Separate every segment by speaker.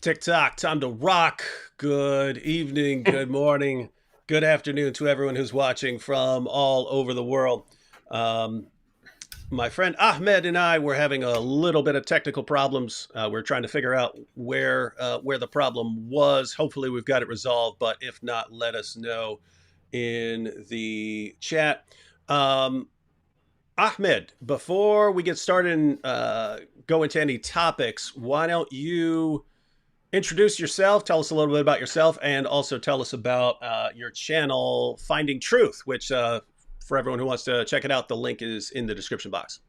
Speaker 1: TikTok, time to rock. Good evening, good morning, good afternoon to everyone who's watching from all over the world. Um, my friend Ahmed and I were having a little bit of technical problems. We're trying to figure out where the problem was. Hopefully, we've got it resolved. But if not, let us know in the chat. Um, Ahmed, before we get started and go into any topics, why don't you introduce yourself, tell us a little bit about yourself, and also tell us about your channel, Finding Truth, which for everyone who wants to check it out, the link is in the description box.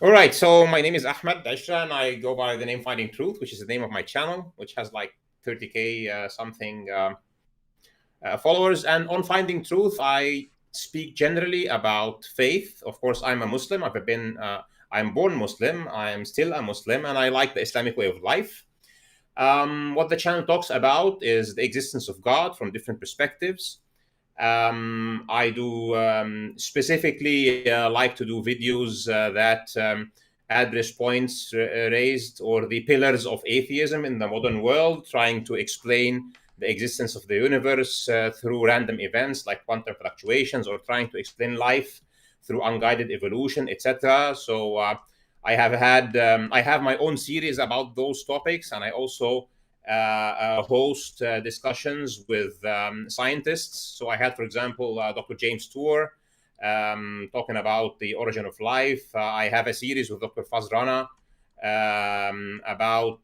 Speaker 2: All right, so my name is Ahmed Eshrah, and I go by the name Finding Truth, which is the name of my channel, which has like 30K something followers. And on Finding Truth, I speak generally about faith. Of course, I'm a Muslim. I'm born Muslim. I am still a Muslim, and I like the Islamic way of life. What the channel talks about is the existence of God from different perspectives. I do specifically like to do videos that address points raised or the pillars of atheism in the modern world, trying to explain the existence of the universe through random events like quantum fluctuations, or trying to explain life through unguided evolution, etc. So I have my own series about those topics, and I also host discussions with scientists. So I had, for example, Dr. James Tour talking about the origin of life. I have a series with Dr. Faz Rana about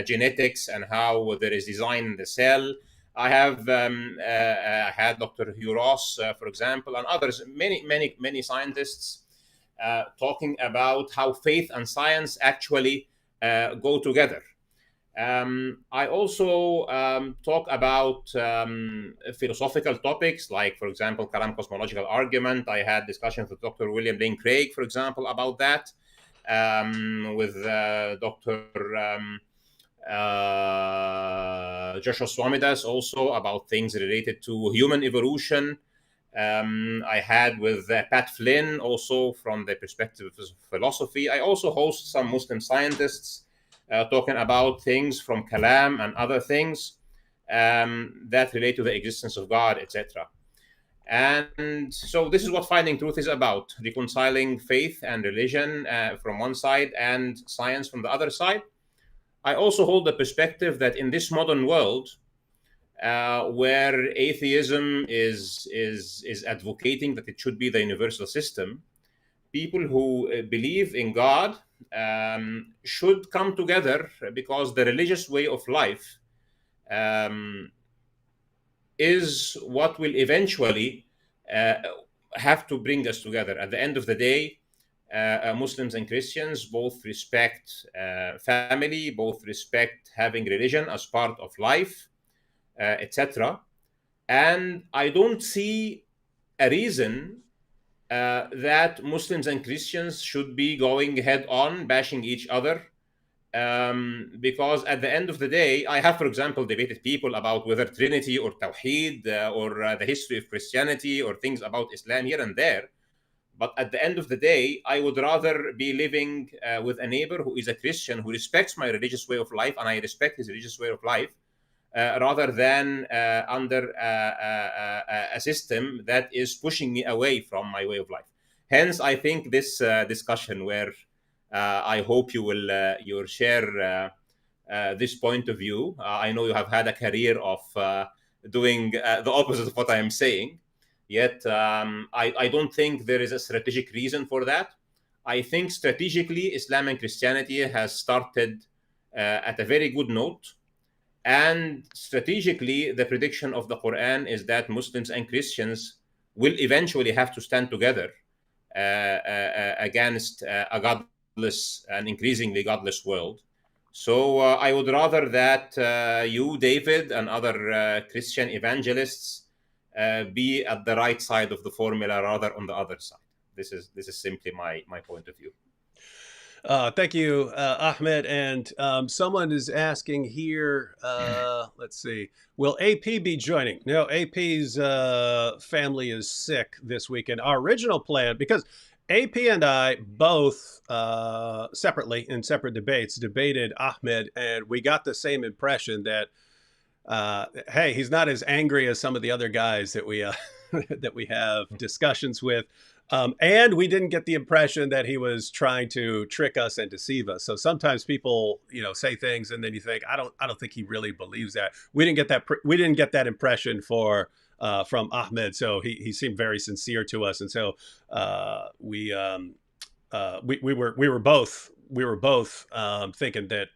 Speaker 2: genetics and how there is design in the cell. I have had Dr. Hugh Ross, for example, and others, many scientists talking about how faith and science actually go together. I also talk about philosophical topics, like, for example, Kalam cosmological argument. I had discussions with Dr. William Lane Craig, for example, about that, with Dr. Joshua Swamidas also about things related to human evolution. I had with Pat Flynn also from the perspective of philosophy. I also host some Muslim scientists talking about things from Kalam and other things that relate to the existence of God, etc. And so this is what Finding Truth is about: reconciling faith and religion from one side and science from the other side. I also hold the perspective that in this modern world, where atheism is advocating that it should be the universal system, people who believe in God should come together, because the religious way of life is what will eventually have to bring us together. At the end of the day, Muslims and Christians both respect family, both respect having religion as part of life, etc. And I don't see a reason that Muslims and Christians should be going head on, bashing each other. Because at the end of the day, I have, for example, debated people about whether Trinity or Tawheed or the history of Christianity or things about Islam here and there. But at the end of the day, I would rather be living with a neighbor who is a Christian, who respects my religious way of life, and I respect his religious way of life, rather than under a system that is pushing me away from my way of life. Hence, I think this discussion, where I hope you will share this point of view. I know you have had a career of doing the opposite of what I am saying. Yet, I don't think there is a strategic reason for that. I think strategically, Islam and Christianity has started at a very good note. And strategically, the prediction of the Quran is that Muslims and Christians will eventually have to stand together against a godless and increasingly godless world. So I would rather that you, David, and other Christian evangelists be at the right side of the formula rather on the other side. This is simply my point of view.
Speaker 1: Thank you, Ahmed. And someone is asking here, let's see, will AP be joining? No, AP's family is sick this weekend. Our original plan, because AP and I both separately in separate debates debated Ahmed, and we got the same impression that hey, he's not as angry as some of the other guys that we that we have discussions with. And we didn't get the impression that he was trying to trick us and deceive us. So sometimes people, say things, and then you think, I don't think he really believes that. We didn't get that. We didn't get that impression from Ahmed. So he seemed very sincere to us, and so we were both thinking that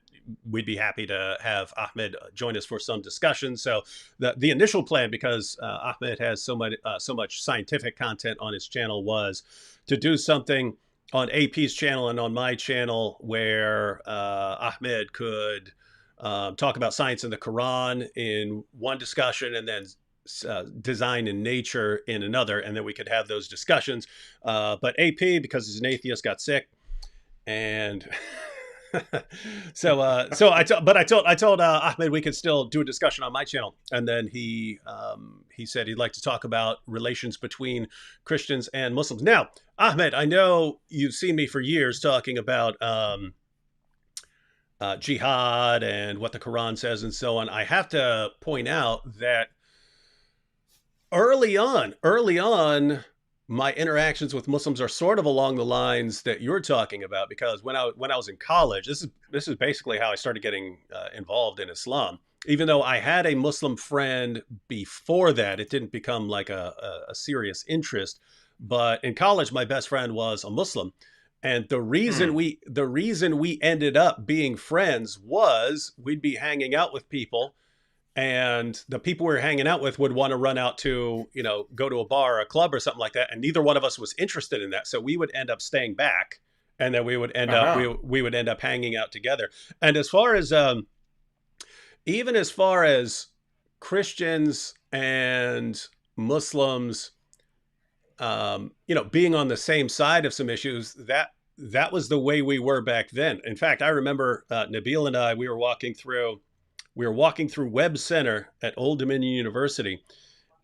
Speaker 1: we'd be happy to have Ahmed join us for some discussion. So the initial plan, because Ahmed has so much scientific content on his channel, was to do something on AP's channel and on my channel where Ahmed could talk about science and the Quran in one discussion, and then design and nature in another, and then we could have those discussions. But AP, because he's an atheist, got sick, and I told Ahmed we could still do a discussion on my channel, and then he said he'd like to talk about relations between Christians and Muslims. Now, Ahmed, I know you've seen me for years talking about jihad and what the Quran says and so on. I have to point out that early on, my interactions with Muslims are sort of along the lines that you're talking about, because when I was in college, this is basically how I started getting involved in Islam. Even though I had a Muslim friend before that, it didn't become like a serious interest. But in college, my best friend was a Muslim, and the reason we ended up being friends was we'd be hanging out with people, and the people we were hanging out with would want to run out to, go to a bar or a club or something like that. And neither one of us was interested in that. So we would end up staying back, and then we would end up, we would end up hanging out together. And as far as, even as far as Christians and Muslims, being on the same side of some issues, that was the way we were back then. In fact, I remember Nabil and I, we were walking through Webb Center at Old Dominion University,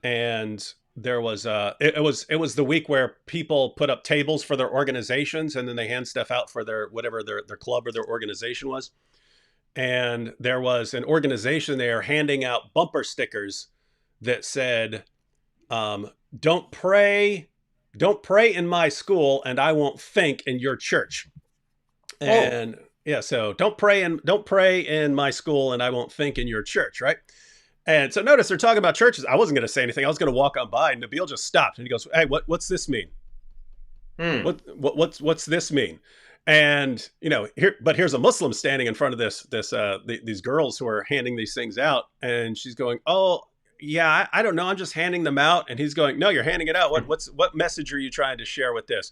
Speaker 1: and there was it was the week where people put up tables for their organizations, and then they hand stuff out for their whatever their club or their organization was. And there was an organization there handing out bumper stickers that said, "Don't pray in my school, and I won't think in your church." And yeah, so don't pray in my school, and I won't think in your church, right? And so notice they're talking about churches. I wasn't going to say anything. I was going to walk on by, and Nabil just stopped, and he goes, "Hey, what's this mean? What's this mean?" And here's a Muslim standing in front of these girls who are handing these things out, and she's going, "Oh, yeah, I don't know. I'm just handing them out." And he's going, "No, you're handing it out. What message are you trying to share with this?"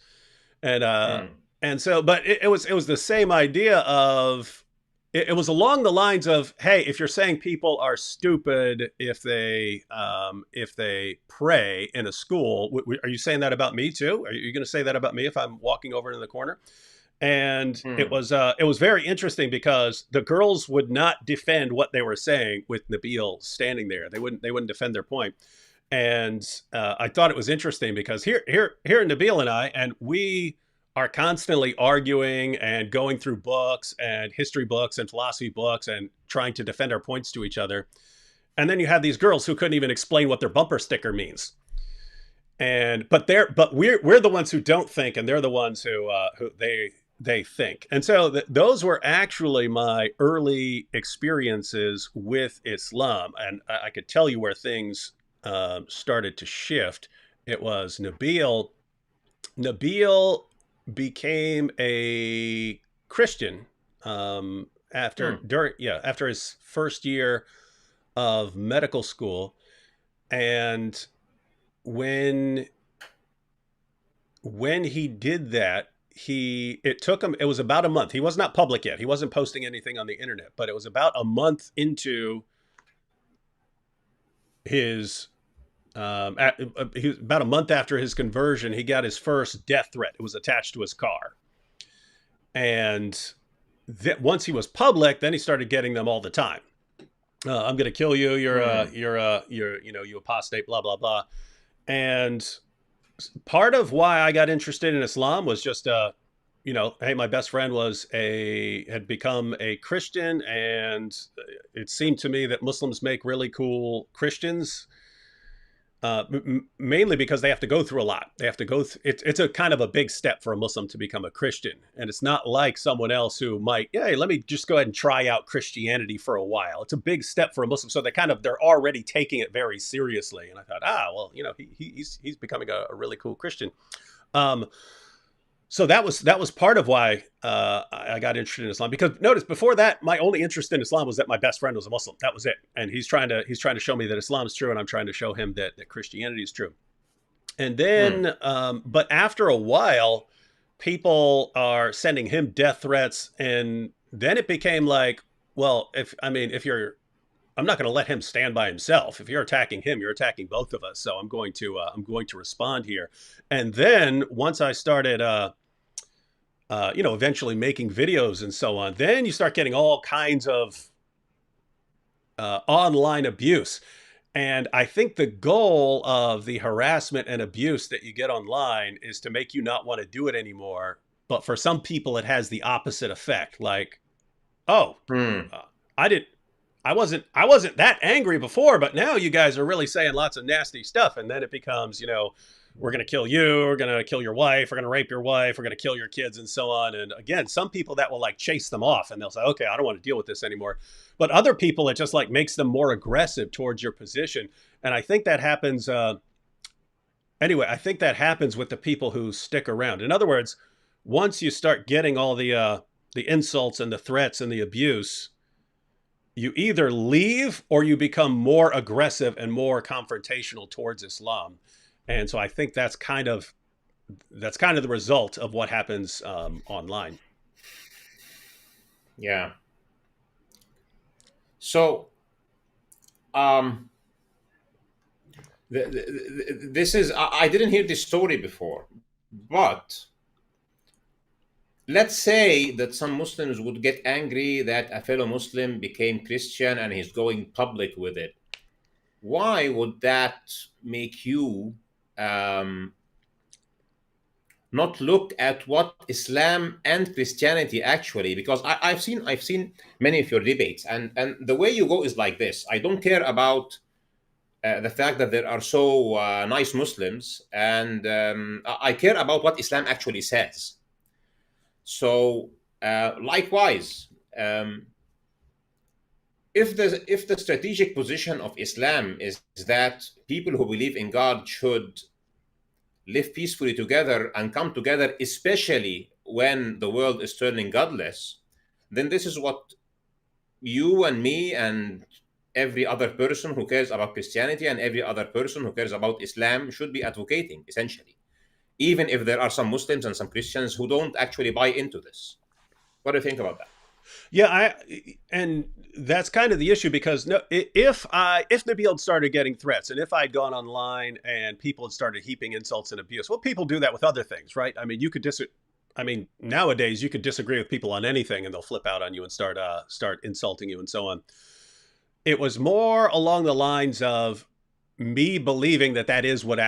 Speaker 1: And so, but it was the same idea of, it was along the lines of, hey, if you're saying people are stupid if they pray in a school, are you saying that about me too? Are you going to say that about me if I'm walking over in the corner? And it was very interesting, because the girls would not defend what they were saying with Nabil standing there. They wouldn't defend their point. And I thought it was interesting, because here Nabil and I, and we are constantly arguing and going through books and history books and philosophy books and trying to defend our points to each other. And then you have these girls who couldn't even explain what their bumper sticker means. But we're the ones who don't think, and they're the ones who they think. And so those were actually my early experiences with Islam. And I could tell you where things started to shift. It was Nabil became a Christian after his first year of medical school. And when he did that, it was about a month. He was not public yet. He wasn't posting anything on the internet, but it was about a month into his about a month after his conversion, he got his first death threat. It was attached to his car. And once he was public, then he started getting them all the time. I'm going to kill you. You apostate, blah, blah, blah. And Part of why I got interested in Islam was just hey, my best friend had become a Christian, and it seemed to me that Muslims make really cool Christians, mainly because they have to go through a lot. They have to go through, it's a kind of a big step for a Muslim to become a Christian. And it's not like someone else who might, hey, let me just go ahead and try out Christianity for a while. It's a big step for a Muslim. So they're already taking it very seriously. And I thought, well, he's becoming a really cool Christian. Um, so that was part of why I got interested in Islam. Because notice, before that, my only interest in Islam was that my best friend was a Muslim. That was it. And he's trying to show me that Islam is true, and I'm trying to show him that Christianity is true. And
Speaker 2: Hmm.
Speaker 1: then, but after a while, people are sending him death threats, and then it became like, well, if you're, I'm not going to let him stand by himself. If you're attacking him, you're attacking both of us. So I'm going to respond here. And then once I started, eventually making videos and so on, then you start getting all kinds of online abuse. And I think the goal of the harassment and abuse that you get online is to make you not want to do it anymore. But for some people, it has the opposite effect. Like, oh,
Speaker 2: Hmm.
Speaker 1: uh, I did, I wasn't that angry before, but now you guys are really saying lots of nasty stuff, and then it becomes, we're going to kill you, we're going to kill your wife, we're going to rape your wife, we're going to kill your kids, and so on. And again, some people that will like chase them off, and they'll say, okay, I don't want to deal with this anymore. But other people, it just like makes them more aggressive towards your position. And I think that happens. Anyway, I think that happens with the people who stick around. In other words, once you start getting all the insults and the threats and the abuse, you either leave or you become more aggressive and more confrontational towards Islam. And so I think that's kind of the result of what happens online.
Speaker 2: Yeah. So, um, this is, I didn't hear this story before, but let's say that some Muslims would get angry that a fellow Muslim became Christian and he's going public with it. Why would that make you um, not look at what Islam and Christianity actually? Because I've seen many of your debates, and the way you go is like this. I don't care about the fact that there are so nice Muslims, and I care about what Islam actually says. So, likewise, um, if the strategic position of Islam is that people who believe in God should live peacefully together and come together, especially when the world is turning godless, then this is what you and me and every other person who cares about Christianity and every other person who cares about Islam should be advocating, essentially, even if there are some Muslims and some Christians who don't actually buy into this. What do you think about that?
Speaker 1: Yeah, and that's kind of the issue, because no, if Nabil had started getting threats, and if I'd gone online and people had started heaping insults and abuse, well, people do that with other things, right? I mean, nowadays you could disagree with people on anything, and they'll flip out on you and start insulting you and so on. It was more along the lines of me believing that that is what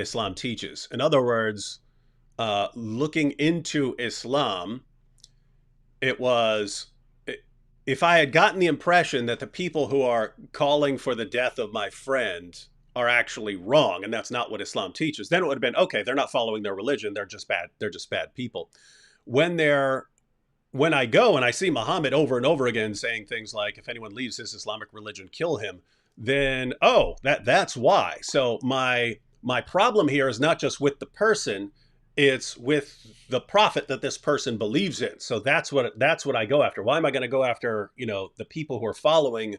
Speaker 1: Islam teaches. In other words, looking into Islam, it was, if I had gotten the impression that the people who are calling for the death of my friend are actually wrong and that's not what Islam teaches, then it would have been okay, they're not following their religion, they're just bad people. When I go and I see Muhammad over and over again saying things like, if anyone leaves his Islamic religion, kill him, then that's why. So my problem here is not just with the person, it's with the prophet that this person believes in. So that's what I go after. Why am I going to go after, the people who are following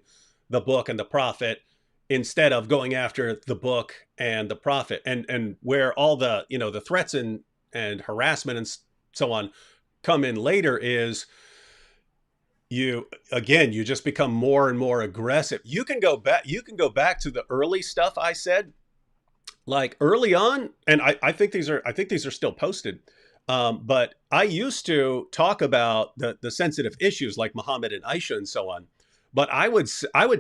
Speaker 1: the book and the prophet, instead of going after the book and the prophet? And where all the threats and harassment and so on come in later is, you just become more and more aggressive. You can go back to the early stuff I said, like early on, and I think these are still posted. But I used to talk about the sensitive issues like Muhammad and Aisha and so on. But I would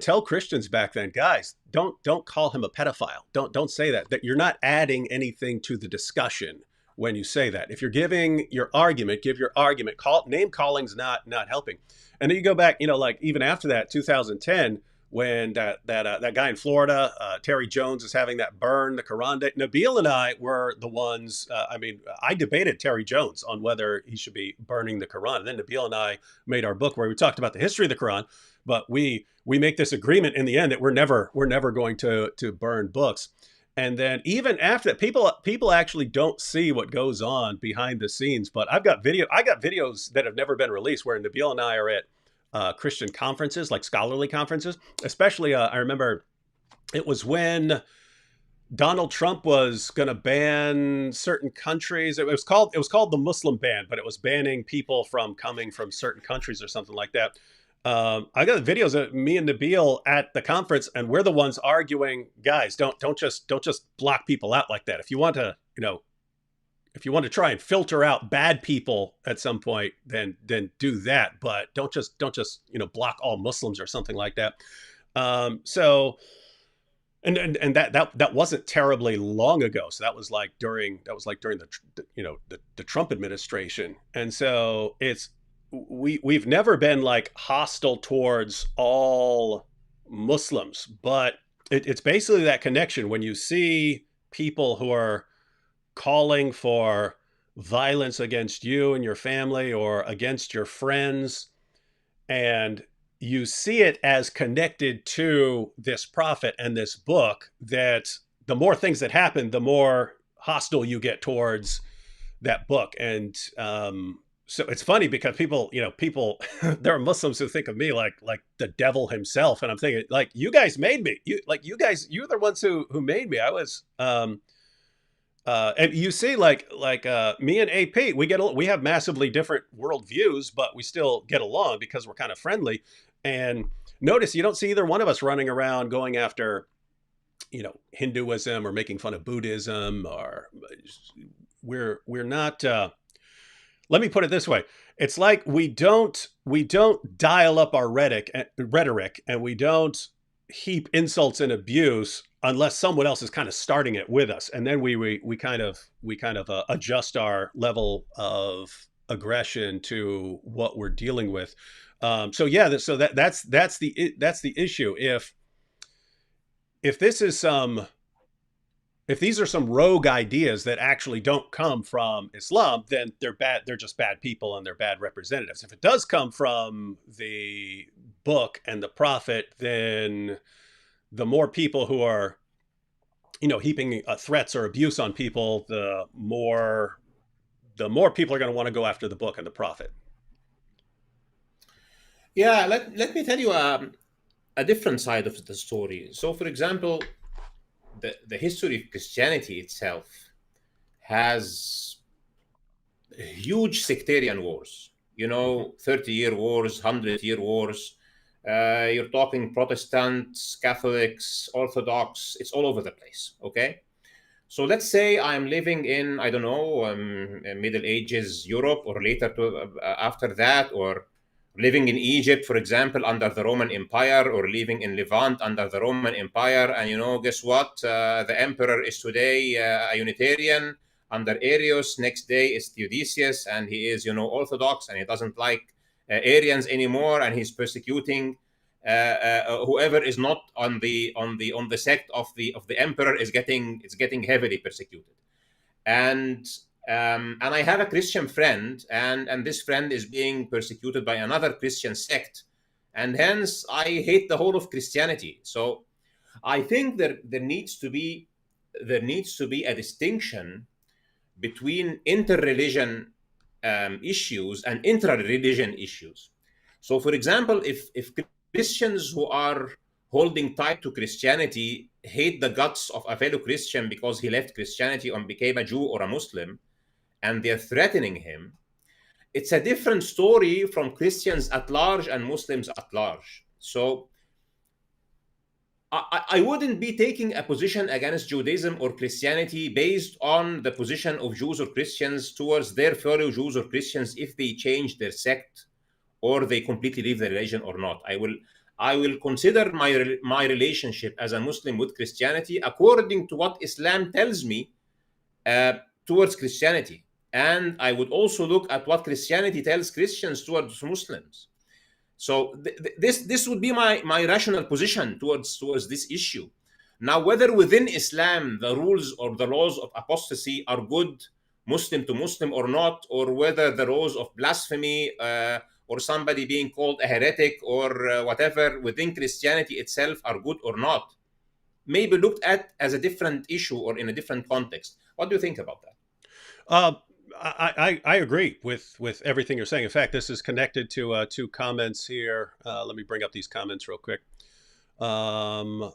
Speaker 1: tell Christians back then, guys, don't call him a pedophile. Don't say that. That you're not adding anything to the discussion when you say that. If you're giving your argument, give your argument. Name calling's not helping. And then you go back, like even after that, 2010, when that guy in Florida, Terry Jones, is having that burn the Quran day. Nabil and I were the ones. I debated Terry Jones on whether he should be burning the Quran, and then Nabil and I made our book where we talked about the history of the Quran. But we make this agreement in the end that we're never going to burn books. And then even after that, people actually don't see what goes on behind the scenes. But I got videos that have never been released where Nabil and I are at Christian conferences, like scholarly conferences. Especially, I remember it was when Donald Trump was going to ban certain countries. It was called the Muslim ban, but it was banning people from coming from certain countries or something like that. I got videos of me and Nabil at the conference, and we're the ones arguing, guys, don't just block people out like that. If you want to, try and filter out bad people at some point, then do that. But don't just block all Muslims or something like that. So that wasn't terribly long ago. So that was like during the Trump administration, and so we've never been like hostile towards all Muslims, but it's basically that connection when you see people who are calling for violence against you and your family or against your friends, and you see it as connected to this prophet and this book, that the more things that happen, the more hostile you get towards that book. And so it's funny because people there are Muslims who think of me like the devil himself, and I'm thinking, like, you guys made me. You're the ones who made me. I was and you see, like me and AP, we have massively different worldviews, but we still get along because we're kind of friendly. And notice you don't see either one of us running around going after Hinduism or making fun of Buddhism, or we're not. Let me put it this way. It's like we don't dial up our rhetoric, and we don't heap insults and abuse unless someone else is kind of starting it with us. And then we kind of adjust our level of aggression to what we're dealing with. That's the issue. If these are some rogue ideas that actually don't come from Islam, then they're bad. They're just bad people and they're bad representatives. If it does come from the book and the prophet, then the more people who are, heaping threats or abuse on people, the more people are going to want to go after the book and the prophet.
Speaker 2: Yeah, let me tell you a different side of the story. So, for example, the history of Christianity itself has huge sectarian wars. 30-year wars, 100-year wars. You're talking Protestants, Catholics, Orthodox. It's all over the place. Okay. So let's say I'm living in, I don't know, Middle Ages Europe, or later after that, or living in Egypt, for example, under the Roman Empire, or living in Levant under the Roman Empire. And guess what? The emperor is today a Unitarian under Arius. Next day is Theodosius, and he is, Orthodox, and he doesn't like Arians anymore, and he's persecuting whoever is not on the sect of the emperor is getting heavily persecuted. And I have a Christian friend, and this friend is being persecuted by another Christian sect, and hence I hate the whole of Christianity. So I think there needs to be a distinction between interreligion issues and intra-religion issues. So, for example, if Christians who are holding tight to Christianity hate the guts of a fellow Christian because he left Christianity and became a Jew or a Muslim, and they're threatening him, it's a different story from Christians at large and Muslims at large. So I wouldn't be taking a position against Judaism or Christianity based on the position of Jews or Christians towards their fellow Jews or Christians if they change their sect or they completely leave the religion or not. I will consider my relationship as a Muslim with Christianity according to what Islam tells me uh, towards Christianity. And I would also look at what Christianity tells Christians towards Muslims. So this would be my rational position towards this issue. Now, whether within Islam the rules or the laws of apostasy are good Muslim to Muslim or not, or whether the laws of blasphemy or somebody being called a heretic or whatever within Christianity itself are good or not, may be looked at as a different issue or in a different context. What do you think about that?
Speaker 1: Uh, I agree with everything you're saying. In fact, this is connected to two comments here. Let me bring up these comments real quick. Um,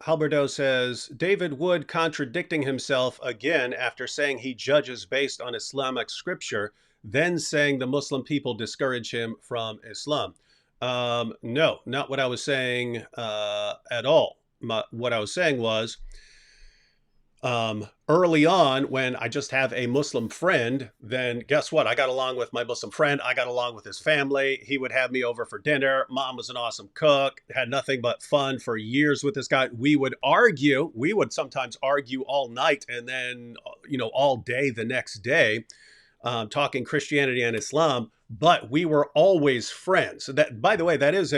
Speaker 1: Halberdo says, David Wood contradicting himself again after saying he judges based on Islamic scripture, then saying the Muslim people discourage him from Islam. No, not what I was saying at all. What I was saying was, early on, when I just have a Muslim friend, then guess what? I got along with my Muslim friend. I got along with his family. He would have me over for dinner. Mom was an awesome cook. Had nothing but fun for years with this guy. We would argue. We would sometimes argue all night and then, all day the next day, talking Christianity and Islam. But we were always friends. So that, by the way, that is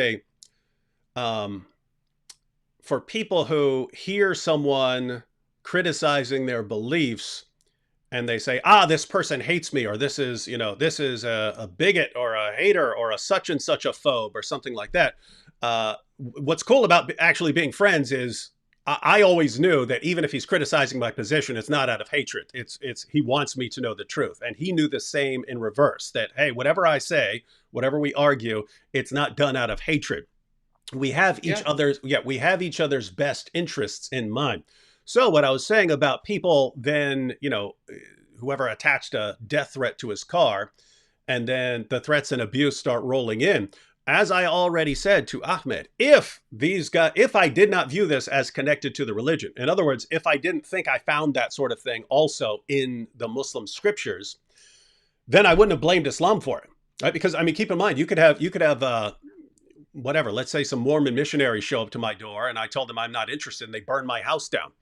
Speaker 1: for people who hear someone criticizing their beliefs and they say, this person hates me, or this is a bigot or a hater or a such and such a phobe or something like that. What's cool about actually being friends is I always knew that even if he's criticizing my position, it's not out of hatred. It's he wants me to know the truth. And he knew the same in reverse, that, hey, whatever I say, whatever we argue, it's not done out of hatred. We have each other's best interests in mind. So what I was saying about people then, whoever attached a death threat to his car, and then the threats and abuse start rolling in, as I already said to Ahmed, if I did not view this as connected to the religion, in other words, if I didn't think I found that sort of thing also in the Muslim scriptures, then I wouldn't have blamed Islam for it, right? Because, keep in mind, you could have whatever, let's say some Mormon missionaries show up to my door and I told them I'm not interested and they burn my house down.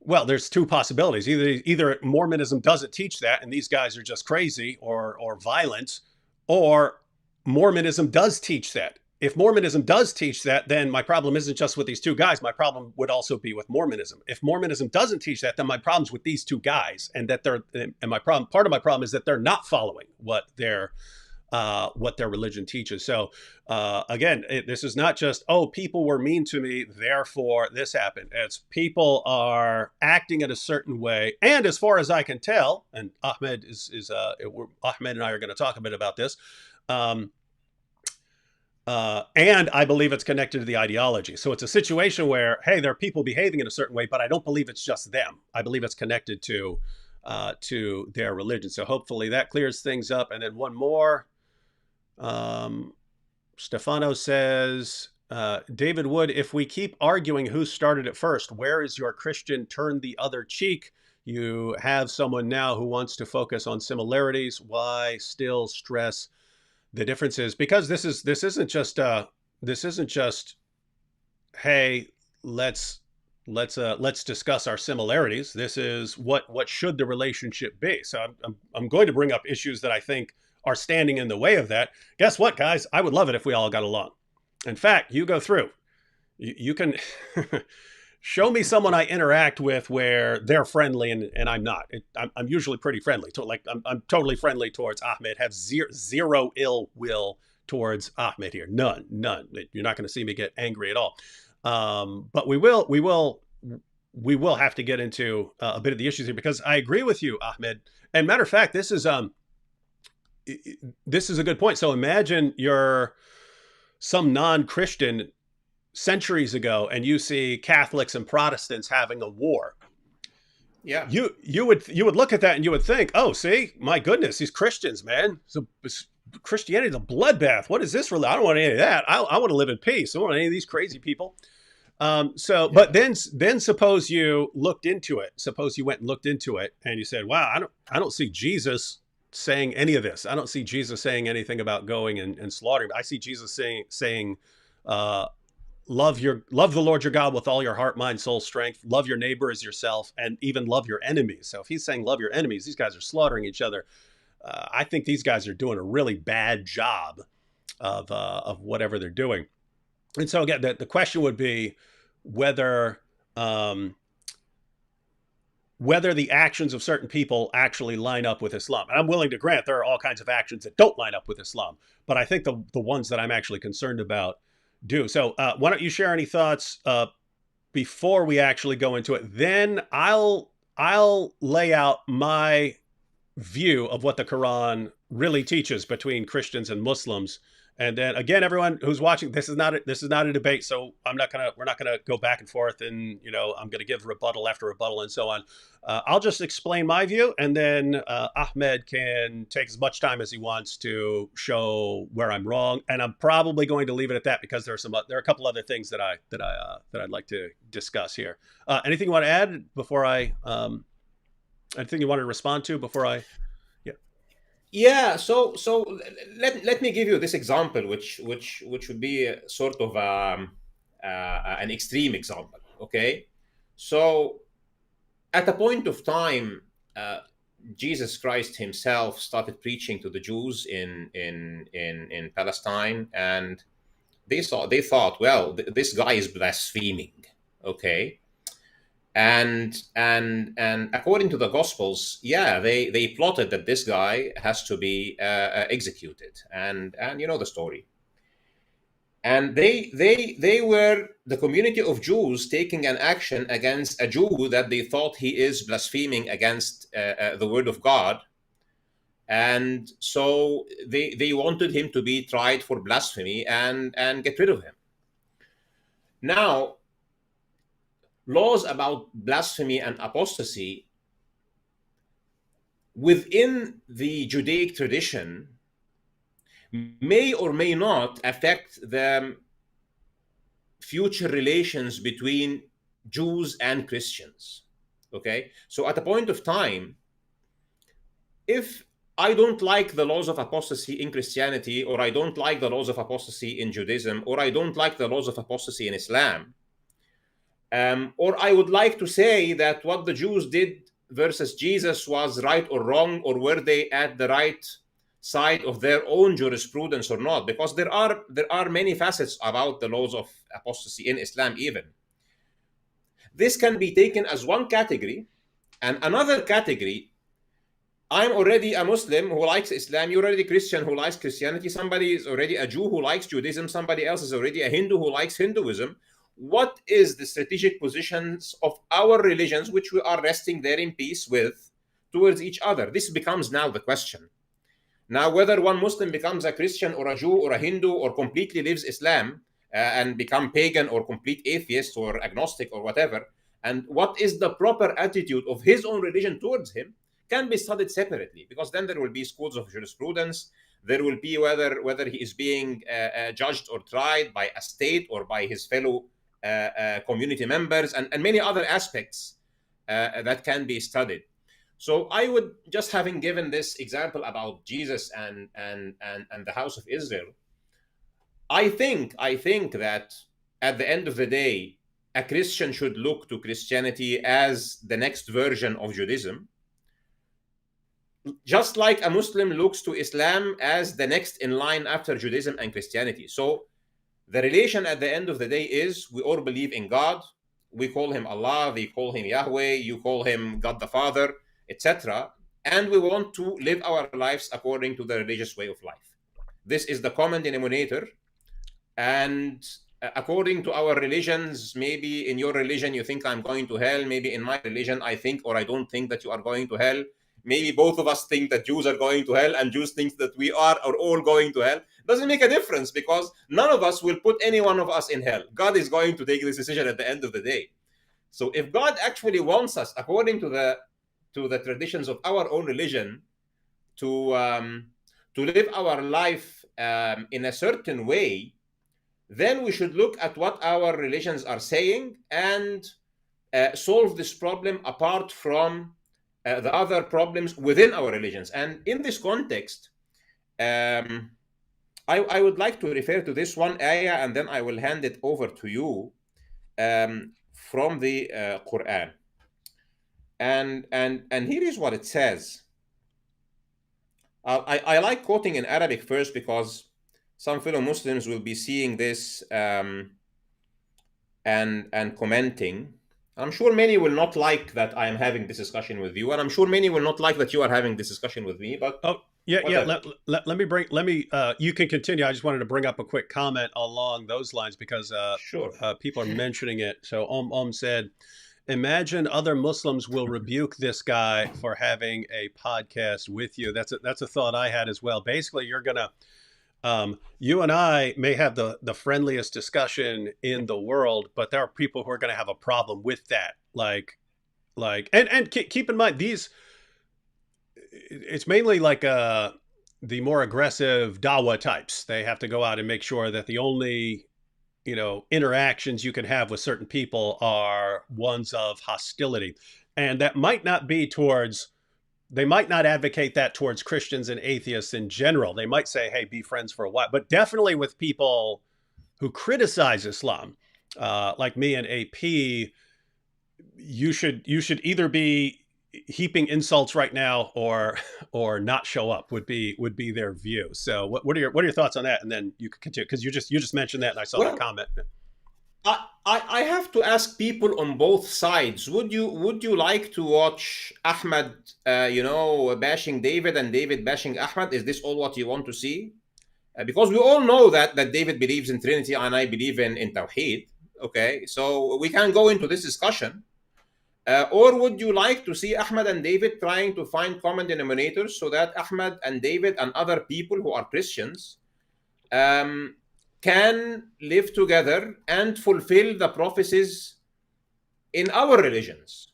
Speaker 1: Well, there's two possibilities. Either Mormonism doesn't teach that and these guys are just crazy or violent, or Mormonism does teach that. If Mormonism does teach that, then my problem isn't just with these two guys. My problem would also be with Mormonism. If Mormonism doesn't teach that, then my problem's with these two guys, and part of my problem is that they're not following what their religion teaches. So again, this is not just, people were mean to me, therefore this happened. It's people are acting in a certain way. And as far as I can tell, and Ahmed Ahmed and I are going to talk a bit about this, and I believe it's connected to the ideology. So it's a situation where, hey, there are people behaving in a certain way, but I don't believe it's just them. I believe it's connected to their religion. So hopefully that clears things up. And then one more. Stefano says, David Wood, if we keep arguing who started it first, where is your Christian turn the other cheek? You have someone now who wants to focus on similarities. Why still stress the differences? Because this isn't just hey, let's discuss our similarities. This is what should the relationship be. So I'm going to bring up issues that I think are standing in the way of that. Guess what, guys? I would love it if we all got along. In fact, you go through. You can show me someone I interact with where they're friendly and I'm not. I'm usually pretty friendly. I'm totally friendly towards Ahmed. Have zero ill will towards Ahmed here. None. You're not going to see me get angry at all. But we will have to get into a bit of the issues here, because I agree with you, Ahmed. And matter of fact, this is a good point. So imagine you're some non-Christian centuries ago and you see Catholics and Protestants having a war.
Speaker 2: Yeah.
Speaker 1: You would look at that and you would think, oh, see, my goodness, these Christians, man. So Christianity is a bloodbath. What is this really? I don't want any of that. I want to live in peace. I don't want any of these crazy people. But then suppose you looked into it. Suppose you went and looked into it and you said, wow, I don't see Jesus saying any of this. I don't see Jesus saying anything about going and slaughtering. I see Jesus saying, uh, love the Lord your God with all your heart, mind, soul, strength. Love your neighbor as yourself, and even love your enemies. So if he's saying love your enemies, these guys are slaughtering each other. I think these guys are doing a really bad job of whatever they're doing. And so again, the question would be whether um, whether the actions of certain people actually line up with Islam. And I'm willing to grant there are all kinds of actions that don't line up with Islam, but I think the ones that I'm actually concerned about do. So why don't you share any thoughts before we actually go into it? Then I'll lay out my view of what the Quran really teaches between Christians and Muslims. And then again, everyone who's watching, this is not a debate, so we're not gonna go back and forth, and I'm gonna give rebuttal after rebuttal and so on. I'll just explain my view, and then Ahmed can take as much time as he wants to show where I'm wrong. And I'm probably going to leave it at that because there are a couple other things that I'd like to discuss here. Anything you want to add before anything you want to respond to before I?
Speaker 2: Yeah, so let me give you this example, which would be a sort of an extreme example. Okay, so at a point of time, Jesus Christ himself started preaching to the Jews in Palestine, and they thought, well, this guy is blaspheming. Okay, and according to the Gospels, yeah, they plotted that this guy has to be executed, and you know the story. And they were the community of Jews taking an action against a Jew that they thought he is blaspheming against the word of God, and so they wanted him to be tried for blasphemy and get rid of him. Now, laws about blasphemy and apostasy within the Judaic tradition may or may not affect the future relations between Jews and Christians. Okay, so at a point of time, if I don't like the laws of apostasy in Christianity, or I don't like the laws of apostasy in Judaism, or I don't like the laws of apostasy in Islam, or I would like to say that what the Jews did versus Jesus was right or wrong, or were they at the right side of their own jurisprudence or not, because there are many facets about the laws of apostasy in Islam even. This can be taken as one category, and another category, I'm already a Muslim who likes Islam, you're already a Christian who likes Christianity, somebody is already a Jew who likes Judaism, somebody else is already a Hindu who likes Hinduism. What is the strategic positions of our religions, which we are resting there in peace with, towards each other? This becomes now the question. Now, whether one Muslim becomes a Christian or a Jew or a Hindu or completely lives Islam and become pagan or complete atheist or agnostic or whatever, and what is the proper attitude of his own religion towards him, can be studied separately, because then there will be schools of jurisprudence. There will be whether he is being judged or tried by a state or by his fellow community members, and many other aspects that can be studied. So I would, just having given this example about Jesus and the house of Israel, I think that at the end of the day, a Christian should look to Christianity as the next version of Judaism, just like a Muslim looks to Islam as the next in line after Judaism and Christianity. So the relation at the end of the day is, we all believe in God. We call him Allah, they call him Yahweh, you call him God the Father, etc. And we want to live our lives according to the religious way of life. This is the common denominator. And according to our religions, maybe in your religion you think I'm going to hell, maybe in my religion I think or I don't think that you are going to hell. Maybe both of us think that Jews are going to hell and Jews think that we are all going to hell. Doesn't make a difference, because none of us will put any one of us in hell. God is going to take this decision at the end of the day. So if God actually wants us, according to the traditions of our own religion, to live our life in a certain way, then we should look at what our religions are saying and solve this problem apart from the other problems within our religions. And in this context, um, I would like to refer to this one ayah, and then I will hand it over to you, from the Quran. And here is what it says. I like quoting in Arabic first because some fellow Muslims will be seeing this, and commenting. I'm sure many will not like that I am having this discussion with you, and I'm sure many will not like that you are having this discussion with me. But
Speaker 1: Oh, yeah, yeah.
Speaker 2: whatever.
Speaker 1: Let me, you can continue. I just wanted to bring up a quick comment along those lines because
Speaker 2: Sure.
Speaker 1: people are mentioning it. So said, imagine other Muslims will rebuke this guy for having a podcast with you. That's a thought I had as well. Basically, you're gonna you and I may have the friendliest discussion in the world, but there are people who are going to have a problem with that. And keep in mind these. It's mainly like the more aggressive Dawa types. They have to go out and make sure that the only interactions you can have with certain people are ones of hostility, and that might not be towards they might not advocate that towards Christians and atheists in general. They might say, hey, be friends for a while, but definitely with people who criticize Islam, like me and AP, you should either be heaping insults right now or not show up would be their view. So what are your thoughts on that? And then you can continue because you just mentioned that and I saw that
Speaker 2: Well,
Speaker 1: comment.
Speaker 2: I have to ask people on both sides. Would you like to watch Ahmed, bashing David and David bashing Ahmed? Is this all what you want to see? Because we all know that David believes in Trinity and I believe in Tawheed. Okay, so we can go into this discussion. Or would you like to see Ahmed and David trying to find common denominators so that Ahmed and David and other people who are Christians um, can live together and fulfill the prophecies in our religions?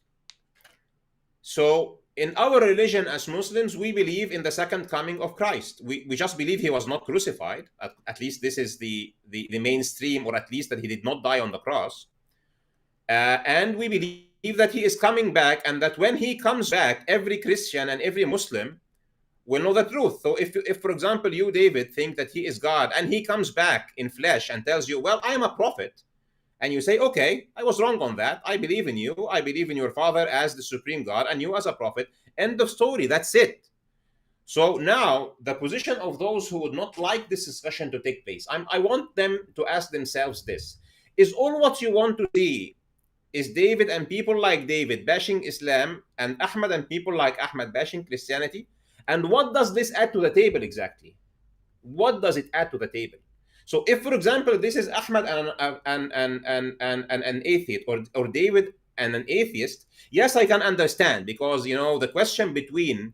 Speaker 2: So, in our religion as Muslims, we believe in the second coming of Christ. We just believe he was not crucified. At least this is the mainstream, or at least that he did not die on the cross. And we believe that he is coming back, and that when he comes back, every Christian and every Muslim will know the truth. So if for example, you, David, think that he is God and he comes back in flesh and tells you, well, I am a prophet, and you say, okay, I was wrong on that. I believe in you. I believe in your father as the supreme God and you as a prophet. End of story. That's it. So now the position of those who would not like this discussion to take place, I want them to ask themselves this. Is all what you want to see is David and people like David bashing Islam, and Ahmed and people like Ahmed bashing Christianity? And what does this add to the table exactly? What does it add to the table? So if, for example, this is Ahmed and an atheist, or David and an atheist, yes, I can understand, because the question between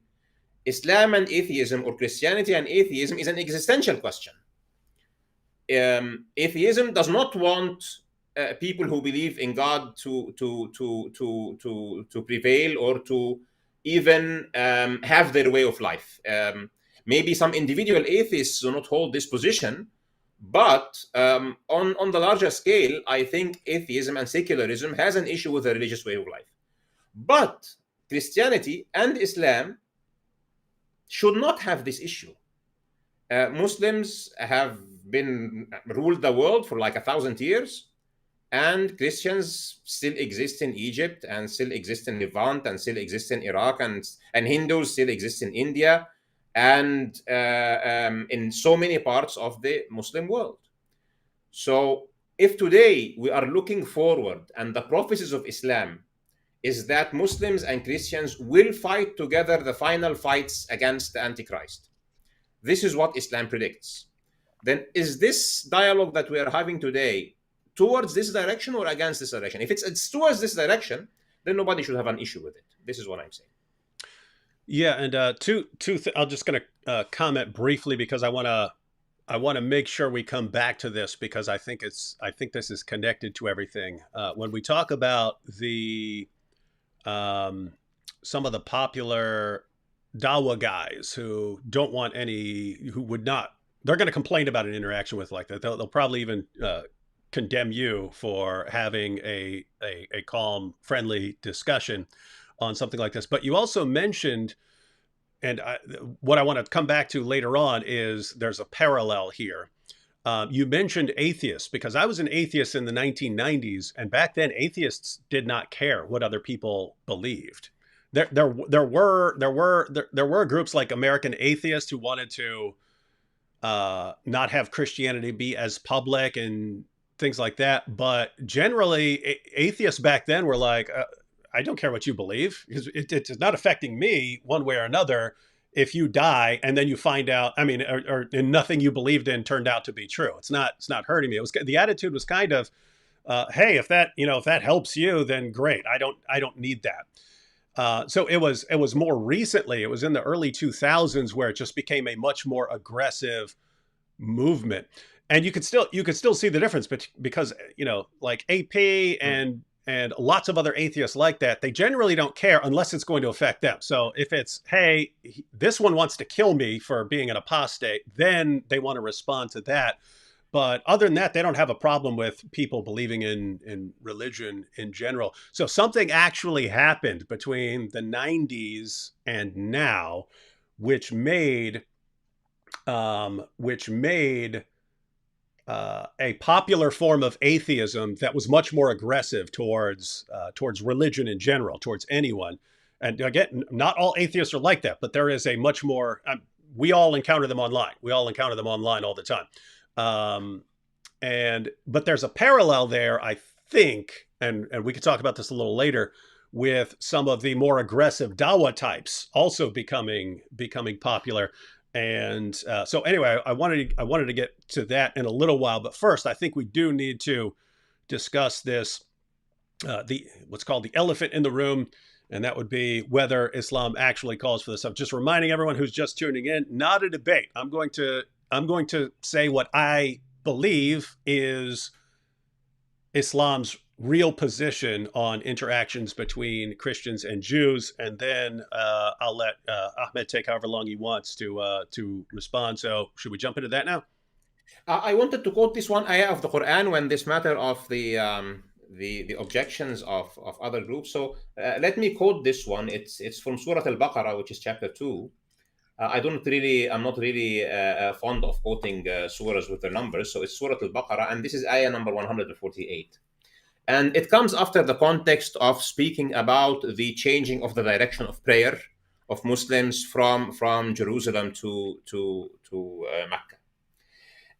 Speaker 2: Islam and atheism, or Christianity and atheism, is an existential question. Atheism does not want people who believe in God to prevail, or to even have their way of life. Maybe some individual atheists do not hold this position, but on the larger scale, I think atheism and secularism has an issue with the religious way of life. But Christianity and Islam should not have this issue. Muslims have been ruled the world for like 1,000 years, and Christians still exist in Egypt, and still exist in Levant, and still exist in Iraq, and Hindus still exist in India, and in so many parts of the Muslim world. So if today we are looking forward, and the prophecies of Islam is that Muslims and Christians will fight together the final fights against the Antichrist, this is what Islam predicts, then is this dialogue that we are having today towards this direction or against this direction? If it's towards this direction, then nobody should have an issue with it. This is what I'm saying.
Speaker 1: Yeah, and I'm just going to comment briefly because I want to make sure we come back to this, because I think this is connected to everything. When we talk about the some of the popular Dawa guys who don't want who would not, they're going to complain about an interaction with like that. They'll probably even condemn you for having a calm, friendly discussion. on something like this. But you also mentioned, and what I want to come back to later on is there's a parallel here. You mentioned atheists, because I was an atheist in the 1990s, and back then atheists did not care what other people believed. There were groups like American Atheists who wanted to not have Christianity be as public and things like that. But generally, atheists back then were like, I don't care what you believe, because it's not affecting me one way or another. If you die and then you find out, I mean, or nothing you believed in turned out to be true, it's not hurting me. It was, the attitude was kind of, hey, if that helps you, then great. I don't need that. So it was more recently. It was in the early 2000s where it just became a much more aggressive movement, and you could still see the difference, but because like AP and lots of other atheists like that, they generally don't care unless it's going to affect them. So if it's, hey, this one wants to kill me for being an apostate, then they want to respond to that. But other than that, they don't have a problem with people believing in religion in general. So something actually happened between the 90s and now, which made a popular form of atheism that was much more aggressive towards religion in general, towards anyone. And again, not all atheists are like that, but there is a much more. We all encounter them online. We all encounter them online all the time. But there's a parallel there, I think, and we could talk about this a little later, with some of the more aggressive Dawa types also becoming popular. And so anyway, I wanted to get to that in a little while, but first I think we do need to discuss this, what's called the elephant in the room, and that would be whether Islam actually calls for this. I'm just reminding everyone who's just tuning in, not a debate. I'm going to say what I believe is Islam's real position on interactions between Christians and Jews, and then I'll let Ahmed take however long he wants to respond. So should we jump into that now?
Speaker 2: I wanted to quote this one ayah of the Quran when this matter of the objections of other groups. So let me quote this one. It's from Surah Al-Baqarah, which is chapter 2. I'm not really fond of quoting surahs with their numbers. So it's Surah Al-Baqarah, and this is ayah number 148. And it comes after the context of speaking about the changing of the direction of prayer of Muslims from Jerusalem to Mecca.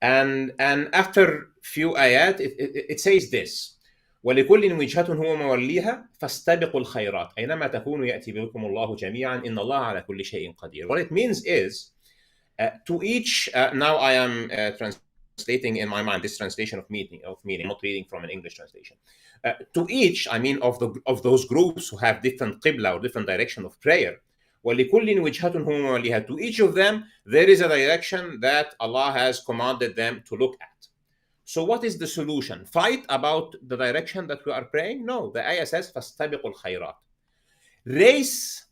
Speaker 2: And after few ayat, it says this: ولكل وجهة هو موليها فاستبقوا الخيرات أينما تكونوا يأتي بكم الله جميعا إن الله على كل شيء قدير. What it means is, to each, now I am translating in my mind this translation of meaning, not reading from an English translation. To each, I mean of those groups who have different qibla or different direction of prayer, وَلِكُلٍّ وِجْهَةٌ هُوَ مَوَلِّيهَا, to each of them there is a direction that Allah has commanded them to look at. So what is the solution? Fight about the direction that we are praying? No, the ayah says فَاسْتَبِقُوا الْخَيْرَاتِ, race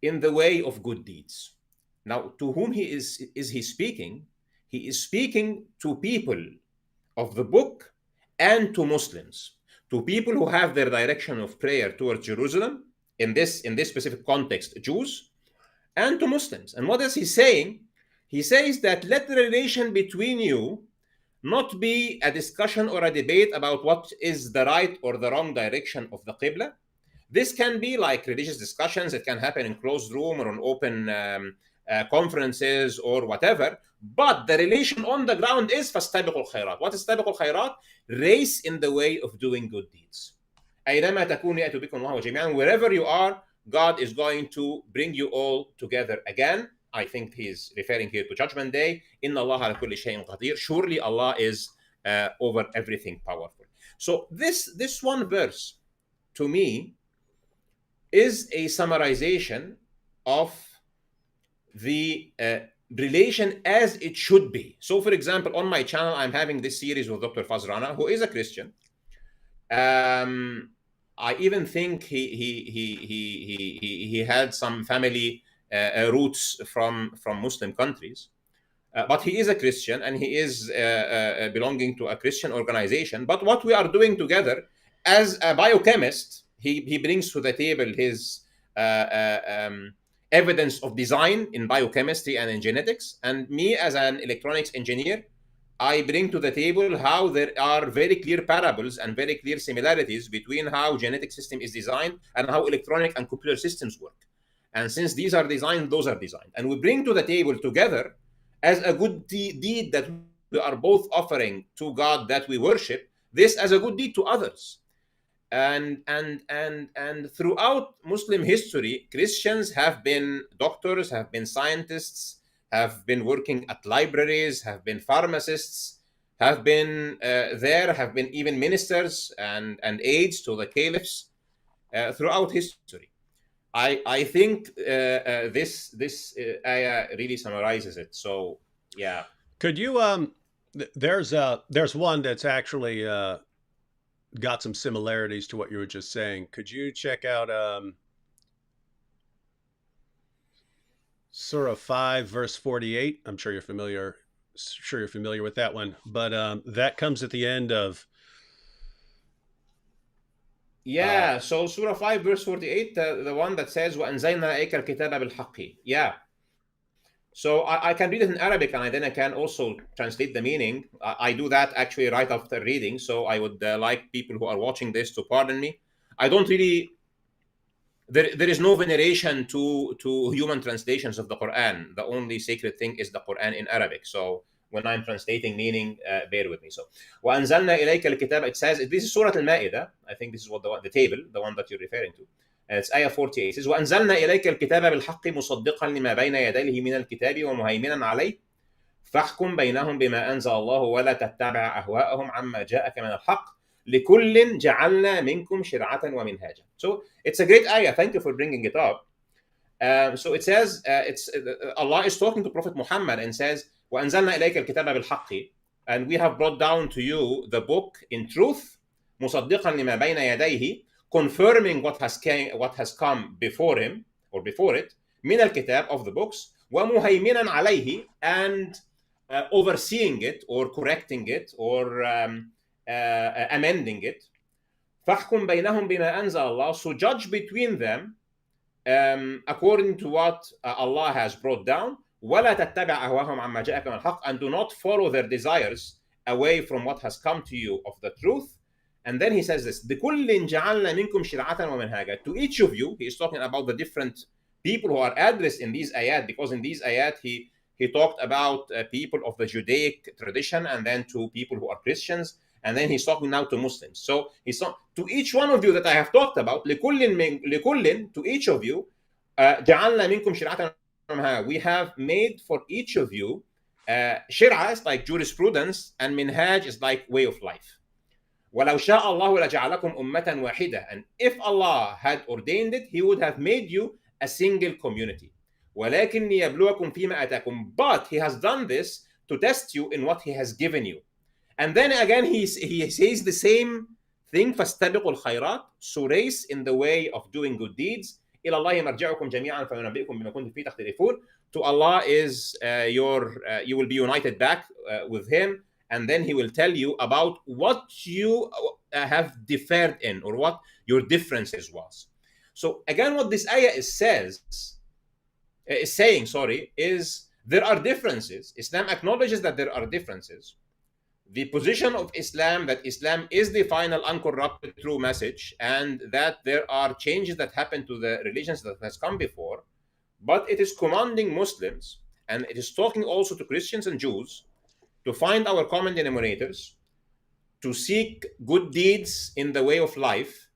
Speaker 2: in the way of good deeds. Now, to whom is he speaking? He is speaking to people of the book and to Muslims, to people who have their direction of prayer towards Jerusalem, in this specific context, Jews, and to Muslims. And what is he saying? He says that let the relation between you not be a discussion or a debate about what is the right or the wrong direction of the Qibla. This can be like religious discussions. It can happen in closed room or on open conferences or whatever. But the relation on the ground is فَاسْتَبِقُوا الْخَيْرَاتِ. What is سَابِقُوا الْخَيْرَاتِ? Race in the way of doing good deeds. أينما تكونوا يأتي بكم الله جميعا. Wherever you are, God is going to bring you all together again. I think he's referring here to Judgment Day. إِنَّ اللَّهَ عَلَى كُلِّ شَيْءٍ قَدِيرٌ. Surely Allah is over everything powerful. So this one verse, to me, is a summarization of the relation as it should be. So, for example, on my channel, I'm having this series with Dr. Fazrana, who is a Christian. I even think he had some family roots from Muslim countries, but he is a Christian and he is belonging to a Christian organization. But what we are doing together as a biochemist He brings to the table his evidence of design in biochemistry and in genetics. And me, as an electronics engineer, I bring to the table how there are very clear parables and very clear similarities between how genetic system is designed and how electronic and computer systems work. And since these are designed, those are designed. And we bring to the table together as a good deed that we are both offering to God that we worship, this as a good deed to others. And throughout Muslim history, Christians have been doctors, have been scientists, have been working at libraries, have been pharmacists, have been have been even ministers and aides to the caliphs throughout history. I think this ayah really summarizes it. So yeah.
Speaker 1: Could you there's one that's actually got some similarities to what you were just saying. Could you check out Surah 5 verse 48? I'm sure you're familiar with that one, but that comes at the end of
Speaker 2: Yeah, so Surah 5, verse 48, the one that says, وَأَنزَلْنَا إِلَيْكَ الْكِتَابَ بِالْحَقِّ. Yeah. So I can read it in Arabic, and then I can also translate the meaning. I do that actually right after reading, so I would like people who are watching this to pardon me. I don't really... There is no veneration to human translations of the Quran. The only sacred thing is the Quran in Arabic. So when I'm translating meaning, bear with me. So وَأَنزَلْنَا إِلَيْكَ الْكِتَابَ, it says, this is Surah Al-Ma'idah. I think this is what the table, the one that you're referring to. And it's Ayah 48. It says, وَأَنزَلْنَا إِلَيْكَ الْكِتَابَ بِالْحَقِّ مُصَدِّقًا لِمَا بَيْنَ يَدَيْهِ مِنَ الْكِتَابِ وَمُهَيْمِنًا عَلَيْهِ فَاحْكُمْ بَيْنَهُمْ بِمَا أَنزَلَ اللَّهُ وَلَا تَتَّبِعْ أَهْوَاءَهُمْ عَمَّا جَاءَكَ مِنَ الْحَقِّ لِكُلٍّ جَعَلْنَا مِنْكُمْ شِرْعَةً وَمِنْهَاجًا. So it's a great ayah. Thank you for bringing it up. So it says, Allah is talking to Prophet Muhammad and says, وَأَنزَلْنَا إِلَيْكَ الْكِتَابَ بِالْحَقِّ, and we have brought down to you the book in truth, مُصَدِّقًا لِمَا بَيْنَ يَدَيْهِ, confirming what has come before him or before it, مِنَ الْكِتَاب, of the books, وَمُهَيْمِنًا عَلَيْهِ, and overseeing it or correcting it or amending it. فَاحْكُمْ بَيْنَهُمْ بِمَا أَنزَلَ اللَّهُ, so judge between them according to what Allah has brought down. وَلَا تَتَّبِعْ أَهْوَاهُمْ عَمَّا جَاءَكَ مِنَ الْحَقِّ, and do not follow their desires away from what has come to you of the truth. And then he says this, لِكُلٍّ جَعَلْنَا مِنْكُمْ شِرْعَةً وَمِنْهَاجًا, to each of you. He is talking about the different people who are addressed in these ayat, because in these ayat he talked about people of the Judaic tradition, and then to people who are Christians, and then he's talking now to Muslims. So he's talking to each one of you that I have talked about, لِكُلٍّ, to each of you, جَعَلْنَا مِنْكُمْ شِرْعَةً. We have made for each of you, shir'ah is like jurisprudence, and minhaj is like way of life. وَلَوْ شَاءَ اللَّهُ لَجَعَلَكُمْ أُمَّةً وَاحِدَةً, and if Allah had ordained it, He would have made you a single community. وَلَكِنْ لِيَبْلُوَكُمْ فِيمَا أَتَاكُمْ, but He has done this to test you in what He has given you. And then again he says the same thing, فَاسْتَبِقُوا الْخَيْرَاتِ, so race in the way of doing good deeds. إِلَى اللَّهِ مَرْجِعُكُمْ جَمِيعًا فَيُنَبِّئُكُم بِمَا كُنتُمْ فِيهِ تَخْتَلِفُونَ. To Allah is you will be united back with Him, and then He will tell you about what you have differed in, or what your differences was. So again, what this ayah is saying, is there are differences. Islam acknowledges that there are differences. The position of Islam, that Islam is the final uncorrupted true message, and that there are changes that happen to the religions that has come before, but it is commanding Muslims, and it is talking also to Christians and Jews, to find our common denominators, to seek good deeds in the way of life.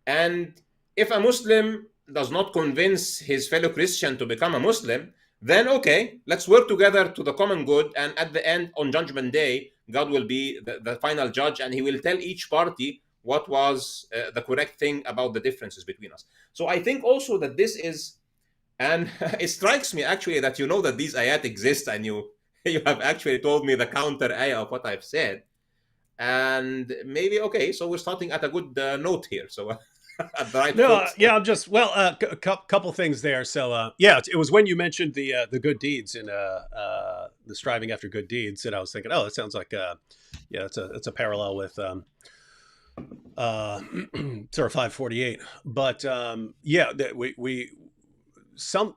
Speaker 2: And if a Muslim does not convince his fellow Christian to become a Muslim, then okay, let's work together to the common good, and at the end, on Judgment Day, God will be the final judge, and He will tell each party what was the correct thing about the differences between us. So I think also that this is, and it strikes me actually that you know that these ayat exist, and you have actually told me the counter ayah of what I've said, and maybe okay, so we're starting at a good note here. So at the right foot.
Speaker 1: Yeah, I'm just couple things there. So yeah, it was when you mentioned the good deeds and the striving after good deeds, and I was thinking, oh, it sounds like yeah, it's a parallel with Surah 548. But yeah, that we some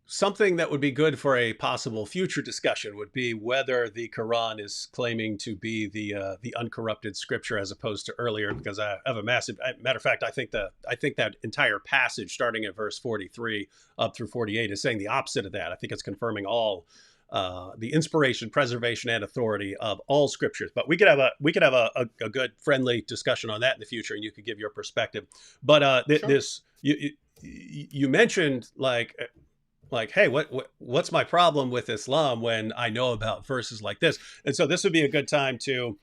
Speaker 1: something that would be good for a possible future discussion would be whether the Quran is claiming to be the uncorrupted scripture as opposed to earlier. Because I have a massive matter of fact, I think that entire passage starting at verse 43 up through 48 is saying the opposite of that. I think it's confirming all the inspiration, preservation, and authority of all scriptures. But we could have a good friendly discussion on that in the future, and you could give your perspective. But
Speaker 2: Sure.
Speaker 1: this you mentioned like, hey, what's my problem with Islam when I know about verses like this? And so this would be a good time to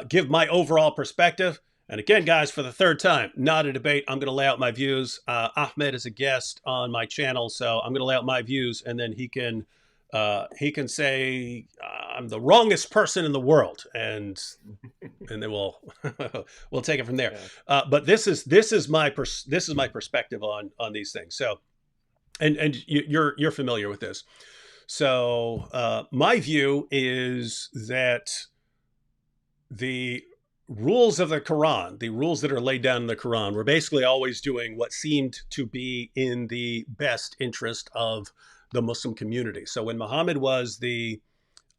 Speaker 1: give my overall perspective. And again, guys, for the third time, not a debate. I'm going to lay out my views. Ahmed is a guest on my channel, so I'm going to lay out my views, and then he can say I'm the wrongest person in the world, and then we'll we'll take it from there.
Speaker 2: Yeah.
Speaker 1: But this is my perspective on these things. So and you're familiar with this. So my view is that the rules of the Quran, the rules that are laid down in the Quran, were basically always doing what seemed to be in the best interest of the Muslim community. So when Muhammad was the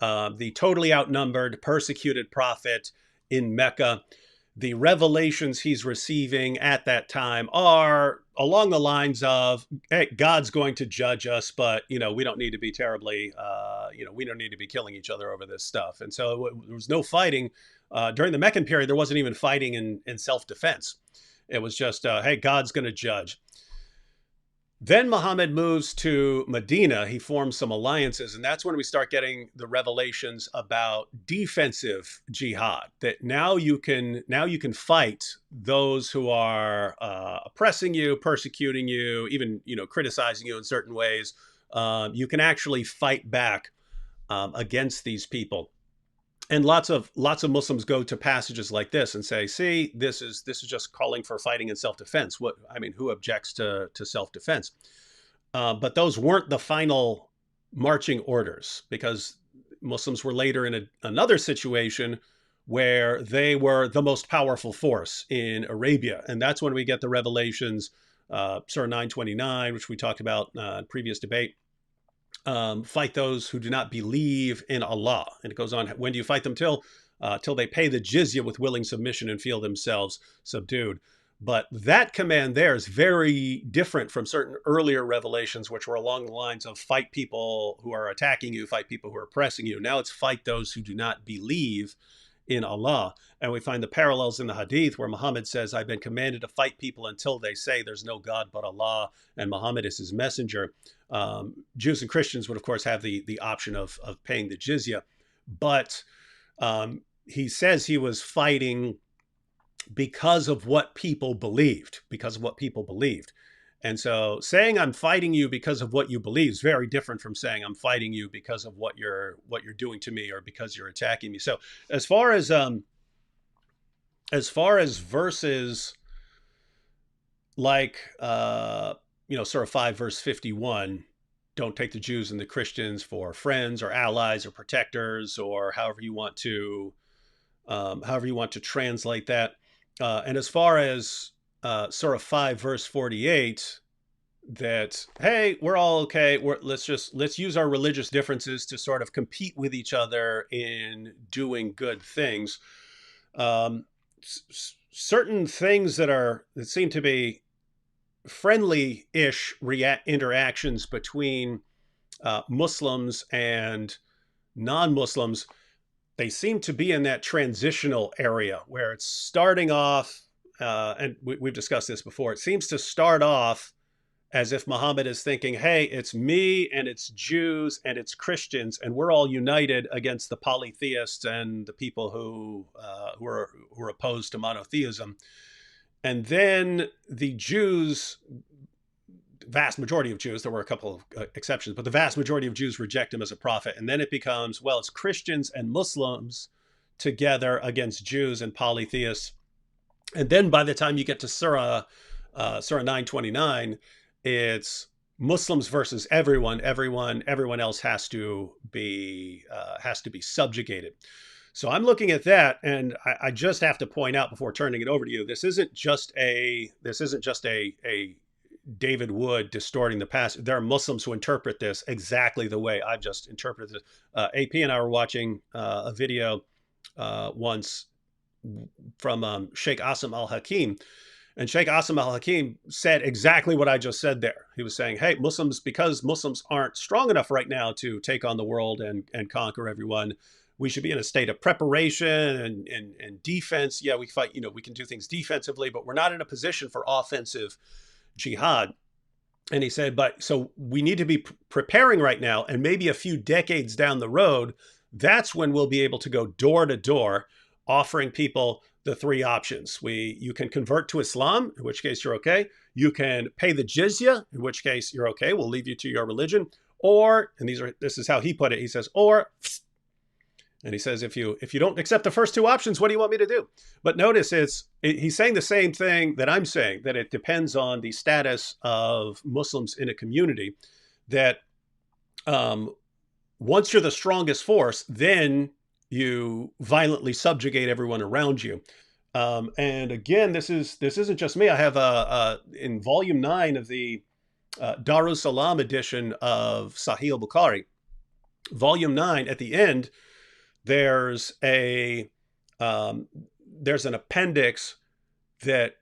Speaker 1: totally outnumbered, persecuted prophet in Mecca, the revelations he's receiving at that time are along the lines of, hey, God's going to judge us, but we don't need to be terribly we don't need to be killing each other over this stuff. And so there was no fighting during the Meccan period. There wasn't even fighting in self-defense. It was just hey, God's going to judge. Then Muhammad moves to Medina. He forms some alliances, and that's when we start getting the revelations about defensive jihad. That now you can fight those who are oppressing you, persecuting you, even criticizing you in certain ways. You can actually fight back against these people. And lots of Muslims go to passages like this and say, "See, this is just calling for fighting in self-defense." What I mean, who objects to self-defense? But those weren't the final marching orders, because Muslims were later in another situation where they were the most powerful force in Arabia, and that's when we get the revelations, Surah 929, which we talked about in previous debate. Fight those who do not believe in Allah. And it goes on, when do you fight them? Till they pay the jizya with willing submission and feel themselves subdued. But that command there is very different from certain earlier revelations, which were along the lines of fight people who are attacking you, fight people who are oppressing you. Now it's fight those who do not believe in Allah. And we find the parallels in the hadith where Muhammad says, I've been commanded to fight people until they say there's no God but Allah and Muhammad is his messenger. Jews and Christians would, of course, have the option of paying the jizya. But he says he was fighting because of what people believed, And so saying I'm fighting you because of what you believe is very different from saying I'm fighting you because of what you're doing to me or because you're attacking me. So as far as verses like Surah 5 verse 51, don't take the Jews and the Christians for friends or allies or protectors, or however you want to translate that. And as far as Surah 5 verse 48, that hey, we're all okay. Let's use our religious differences to sort of compete with each other in doing good things. Certain things that seem to be friendly-ish interactions between Muslims and non-Muslims, they seem to be in that transitional area where it's starting off, and we've discussed this before, it seems to start off as if Muhammad is thinking, hey, it's me and it's Jews and it's Christians, and we're all united against the polytheists and the people who are opposed to monotheism. And then the Jews, vast majority of Jews, there were a couple of exceptions, but the vast majority of Jews reject him as a prophet. And then it becomes, well, it's Christians and Muslims together against Jews and polytheists. And then by the time you get to Surah 929, it's Muslims versus everyone else has to be subjugated. So I'm looking at that, and I just have to point out before turning it over to you, this isn't just a David Wood distorting the past. There are Muslims who interpret this exactly the way I've just interpreted it. AP and I were watching a video once from Sheikh Asim al Hakim. And Sheikh Asim al Hakim said exactly what I just said there. He was saying, hey, Muslims, because Muslims aren't strong enough right now to take on the world and conquer everyone, we should be in a state of preparation and defense. Yeah, we fight, we can do things defensively, but we're not in a position for offensive jihad. And he said, but so we need to be preparing right now, and maybe a few decades down the road, that's when we'll be able to go door to door, offering people the three options. You can convert to Islam, in which case you're okay. You can pay the jizya, in which case you're okay. We'll leave you to your religion. Or, and this is how he put it. He says, and he says, if you don't accept the first two options, what do you want me to do? But notice he's saying the same thing that I'm saying, that it depends on the status of Muslims in a community, that once you're the strongest force, then you violently subjugate everyone around you. And again, this isn't just me. I have in volume 9 of the Darus Salam edition of Sahih al-Bukhari, volume 9, at the end, there's an appendix that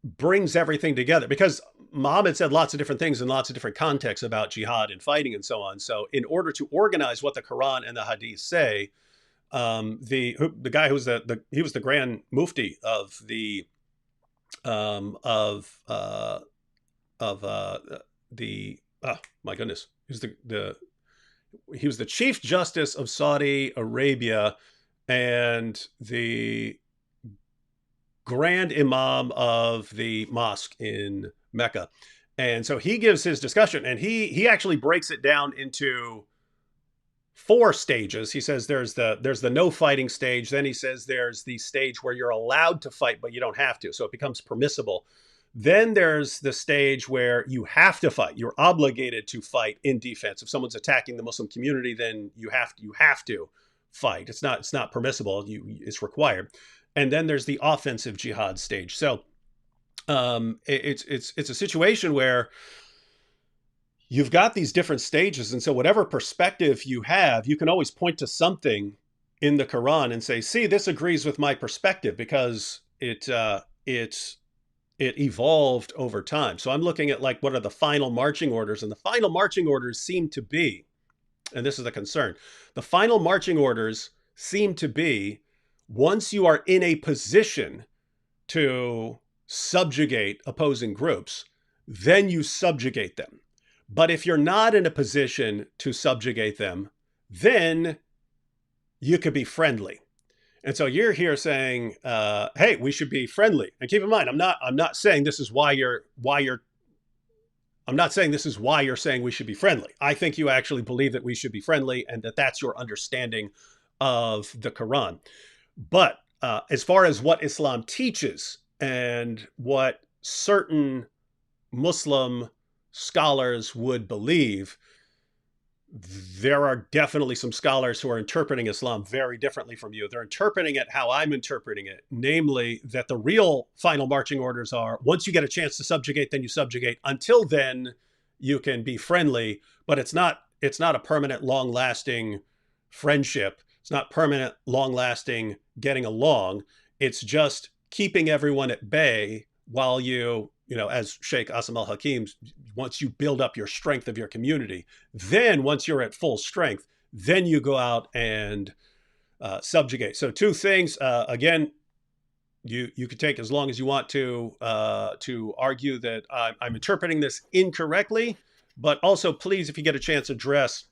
Speaker 1: brings everything together, because Muhammad said lots of different things in lots of different contexts about jihad and fighting and so on. So in order to organize what the Quran and the Hadith say, the guy who's he was the Grand Mufti of the my goodness, he was the Chief Justice of Saudi Arabia and the Grand Imam of the mosque in Mecca. And so he gives his discussion, and he actually breaks it down into 4 stages. He says there's the no fighting stage. Then he says there's the stage where you're allowed to fight, but you don't have to. So it becomes permissible. Then there's the stage where you have to fight. You're obligated to fight in defense. If someone's attacking the Muslim community, then you have to fight. It's not permissible. It's required. And then there's the offensive jihad stage. So it's a situation where you've got these different stages, and so whatever perspective you have, you can always point to something in the Quran and say, "See, this agrees with my perspective," because it evolved over time. So I'm looking at what are the final marching orders, and the final marching orders seem to be, and this is a concern, the final marching orders seem to be, once you are in a position to subjugate opposing groups, then you subjugate them. But if you're not in a position to subjugate them, then you could be friendly. And so you're here saying, "Hey, we should be friendly." And keep in mind, I'm not saying this is why you're saying we should be friendly. I think you actually believe that we should be friendly, and that's your understanding of the Quran. But as far as what Islam teaches and what certain Muslim scholars would believe, there are definitely some scholars who are interpreting Islam very differently from you. They're interpreting it how I'm interpreting it, namely that the real final marching orders are, once you get a chance to subjugate, then you subjugate. Until then, you can be friendly, but it's not a permanent, long-lasting friendship. It's not permanent, long-lasting getting along. It's just keeping everyone at bay while as Sheikh Asim al-Hakim, once you build up your strength of your community, then once you're at full strength, then you go out and subjugate. So 2 things. Again, you could take as long as you want to argue that I'm interpreting this incorrectly, but also please, if you get a chance, address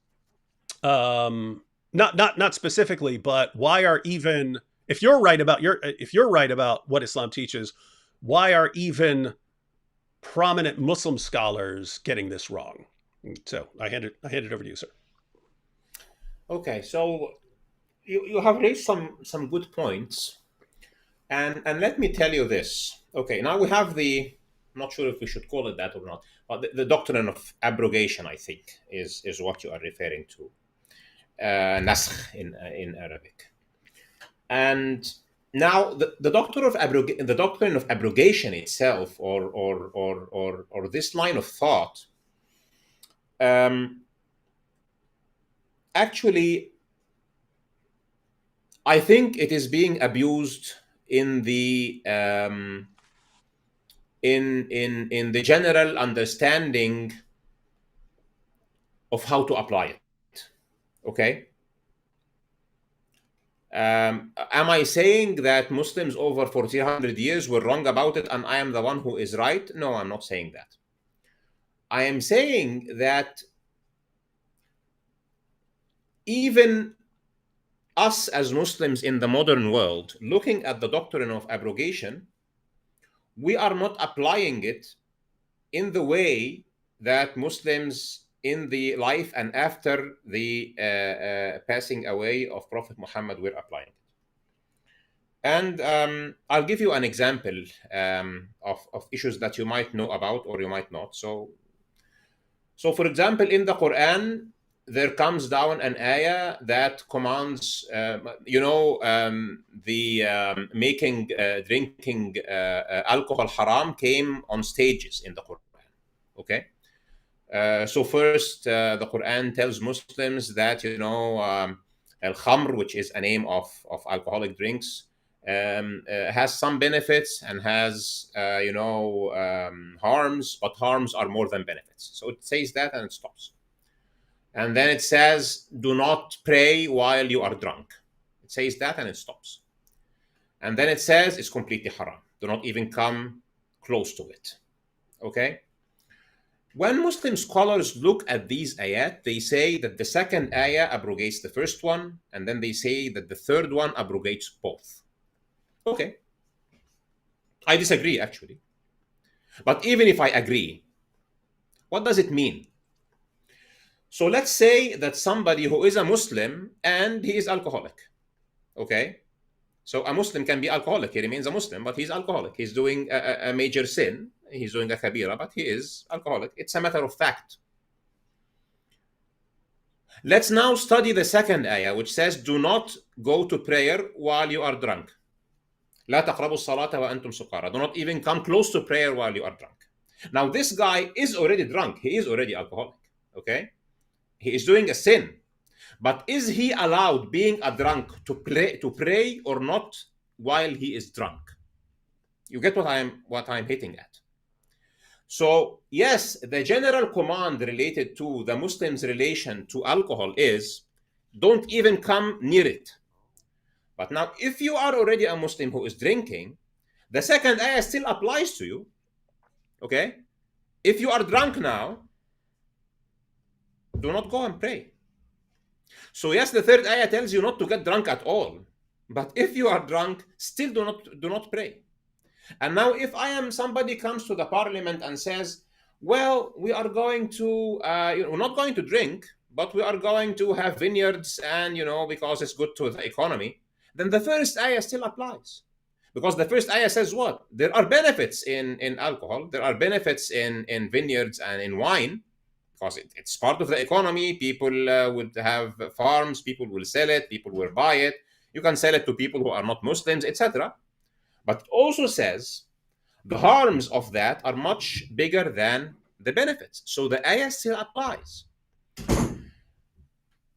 Speaker 1: not specifically, but why are even, if you're right about what Islam teaches, why are even prominent Muslim scholars getting this wrong? So I hand it over to you, sir.
Speaker 2: Okay, so you have raised some good points, and let me tell you this. Okay, now we have I'm not sure if we should call it that or not, but the doctrine of abrogation, I think, is what you are referring to, naskh in Arabic. And now the doctrine of abrogation itself, or this line of thought, actually, I think it is being abused in the in the general understanding of how to apply it. Okay. Am I saying that Muslims over 1400 years were wrong about it and I am the one who is right? No, I'm not saying that. I am saying that even us as Muslims in the modern world, looking at the doctrine of abrogation, we are not applying it in the way that Muslims in the life and after the passing away of Prophet Muhammad were applying it. And I'll give you an example of issues that you might know about or you might not. So for example, in the Quran, there comes down an ayah that commands, making drinking alcohol haram came on stages in the Quran. Okay. So first, the Quran tells Muslims that, al-khamr, which is a name of alcoholic drinks, has some benefits and has, harms, but harms are more than benefits. So it says that and it stops. And then it says, do not pray while you are drunk. It says that and it stops. And then it says it's completely haram. Do not even come close to it. Okay? When Muslim scholars look at these ayat, they say that the second ayah abrogates the first one, and then they say that the third one abrogates both. Okay. I disagree, actually. But even if I agree, what does it mean? So let's say that somebody who is a Muslim and he is alcoholic. Okay. So a Muslim can be alcoholic. He remains a Muslim, but he's alcoholic. He's doing a major sin. He's doing a kabira, but he is alcoholic. It's a matter of fact. Let's now study the second ayah, which says, do not go to prayer while you are drunk. لا تقربوا الصلاة وأنتم سكارى. Do not even come close to prayer while you are drunk. Now, this guy is already drunk. He is already alcoholic. Okay? He is doing a sin. But is he allowed, being a drunk, to pray or not while he is drunk? You get what I'm hitting at. So yes, the general command related to the Muslims' relation to alcohol is don't even come near it. But now, if you are already a Muslim who is drinking, the second ayah still applies to you. Okay? If you are drunk now, do not go and pray. So yes, the third ayah tells you not to get drunk at all. But if you are drunk, still do not pray. And now if I am somebody comes to the parliament and says, well, we are going to, we're not going to drink, but we are going to have vineyards and, because it's good to the economy, then the first ayah still applies. Because the first ayah says what? There are benefits in alcohol. There are benefits in vineyards and in wine, because it's part of the economy. People would have farms, people will sell it, people will buy it. You can sell it to people who are not Muslims, etc. But it also says the harms of that are much bigger than the benefits. So the ayah still applies.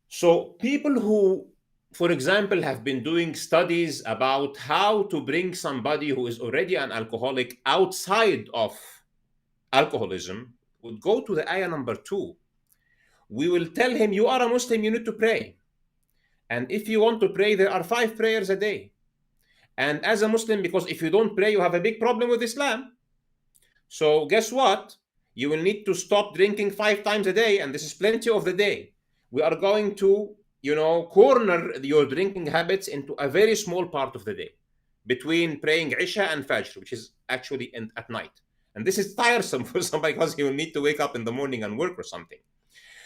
Speaker 2: So people who, for example, have been doing studies about how to bring somebody who is already an alcoholic outside of alcoholism would go to the ayah number 2. We will tell him, you are a Muslim, you need to pray. And if you want to pray, there are 5 prayers a day. And as a Muslim, because if you don't pray, you have a big problem with Islam. So guess what? You will need to stop drinking 5 times a day, and this is plenty of the day. We are going to, corner your drinking habits into a very small part of the day, between praying Isha and Fajr, which is actually at night. And this is tiresome for somebody because he will need to wake up in the morning and work or something.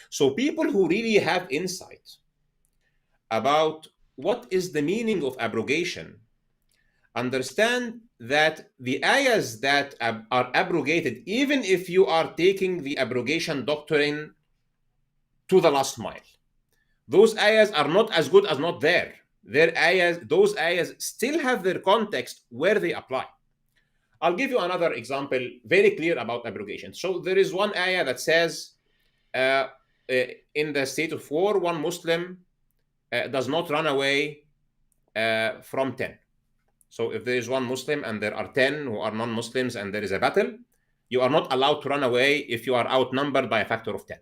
Speaker 2: So people who really have insight about what is the meaning of abrogation understand that the ayahs that are abrogated, even if you are taking the abrogation doctrine to the last mile, those ayahs are not as good as not there. their ayahs, those ayahs still have their context where they apply. I'll give you another example, very clear about abrogation. So there is one ayah that says, in the state of war, one Muslim does not run away from 10. So if there is one Muslim and there are 10 who are non-Muslims and there is a battle, you are not allowed to run away if you are outnumbered by a factor of 10.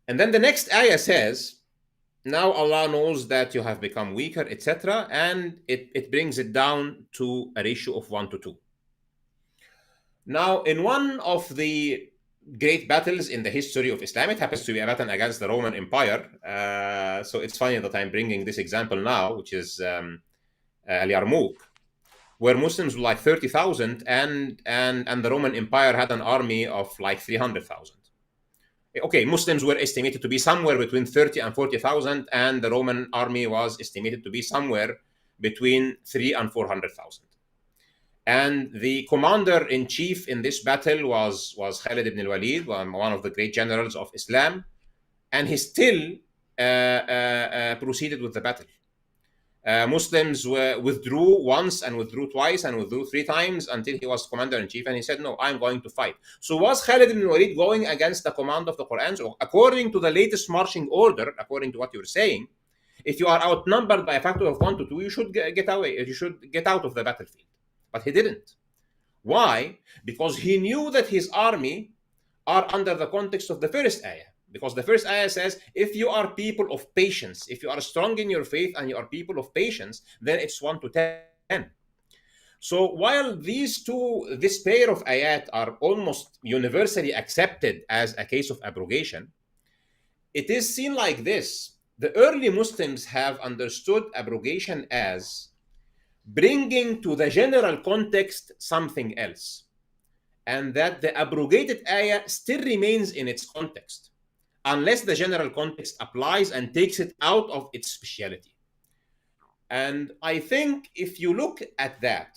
Speaker 2: And then the next ayah says, now Allah knows that you have become weaker, etc. And it brings it down to a ratio of 1 to 2. Now, in one of the great battles in the history of Islam, it happens to be a battle against the Roman Empire. So it's funny that I'm bringing this example now, which is Al-Yarmouk, where Muslims were like 30,000 and the Roman Empire had an army of like 300,000. Okay, Muslims were estimated to be somewhere between 30 and 40,000, and the Roman army was estimated to be somewhere between 3 and 400,000. And the commander-in-chief in this battle was Khalid ibn al-Walid, one of the great generals of Islam, and he still proceeded with the battle. Muslims withdrew once and withdrew twice and withdrew 3 times until he was commander-in-chief, and he said, no, I'm going to fight. So was Khalid ibn Walid going against the command of the Quran? So according to the latest marching order, according to what you're saying, if you are outnumbered by a factor of 1 to 2, you should get away. You should get out of the battlefield. But he didn't. Why? Because he knew that his army are under the context of the first ayah. Because the first ayah says, if you are people of patience, if you are strong in your faith and you are people of patience, then it's 1 to 10. So while this pair of ayat are almost universally accepted as a case of abrogation, it is seen like this. The early Muslims have understood abrogation as bringing to the general context something else, and that the abrogated ayah still remains in its context, unless the general context applies and takes it out of its speciality. And I think if you look at that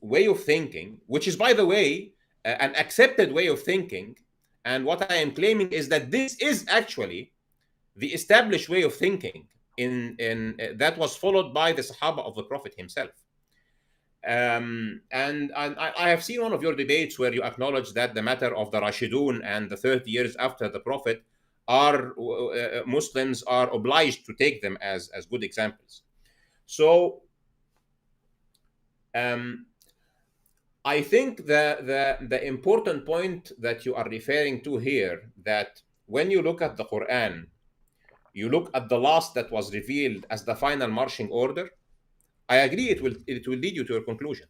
Speaker 2: way of thinking, which is, by the way, an accepted way of thinking, and what I am claiming is that this is actually the established way of thinking that was followed by the Sahaba of the Prophet himself. And I have seen one of your debates where you acknowledge that the matter of the Rashidun and the 30 years after the Prophet are Muslims are obliged to take them as good examples. So I think the important point that you are referring to here, that when you look at the Quran, you look at the last that was revealed as the final marching order, I agree it will lead you to your conclusion.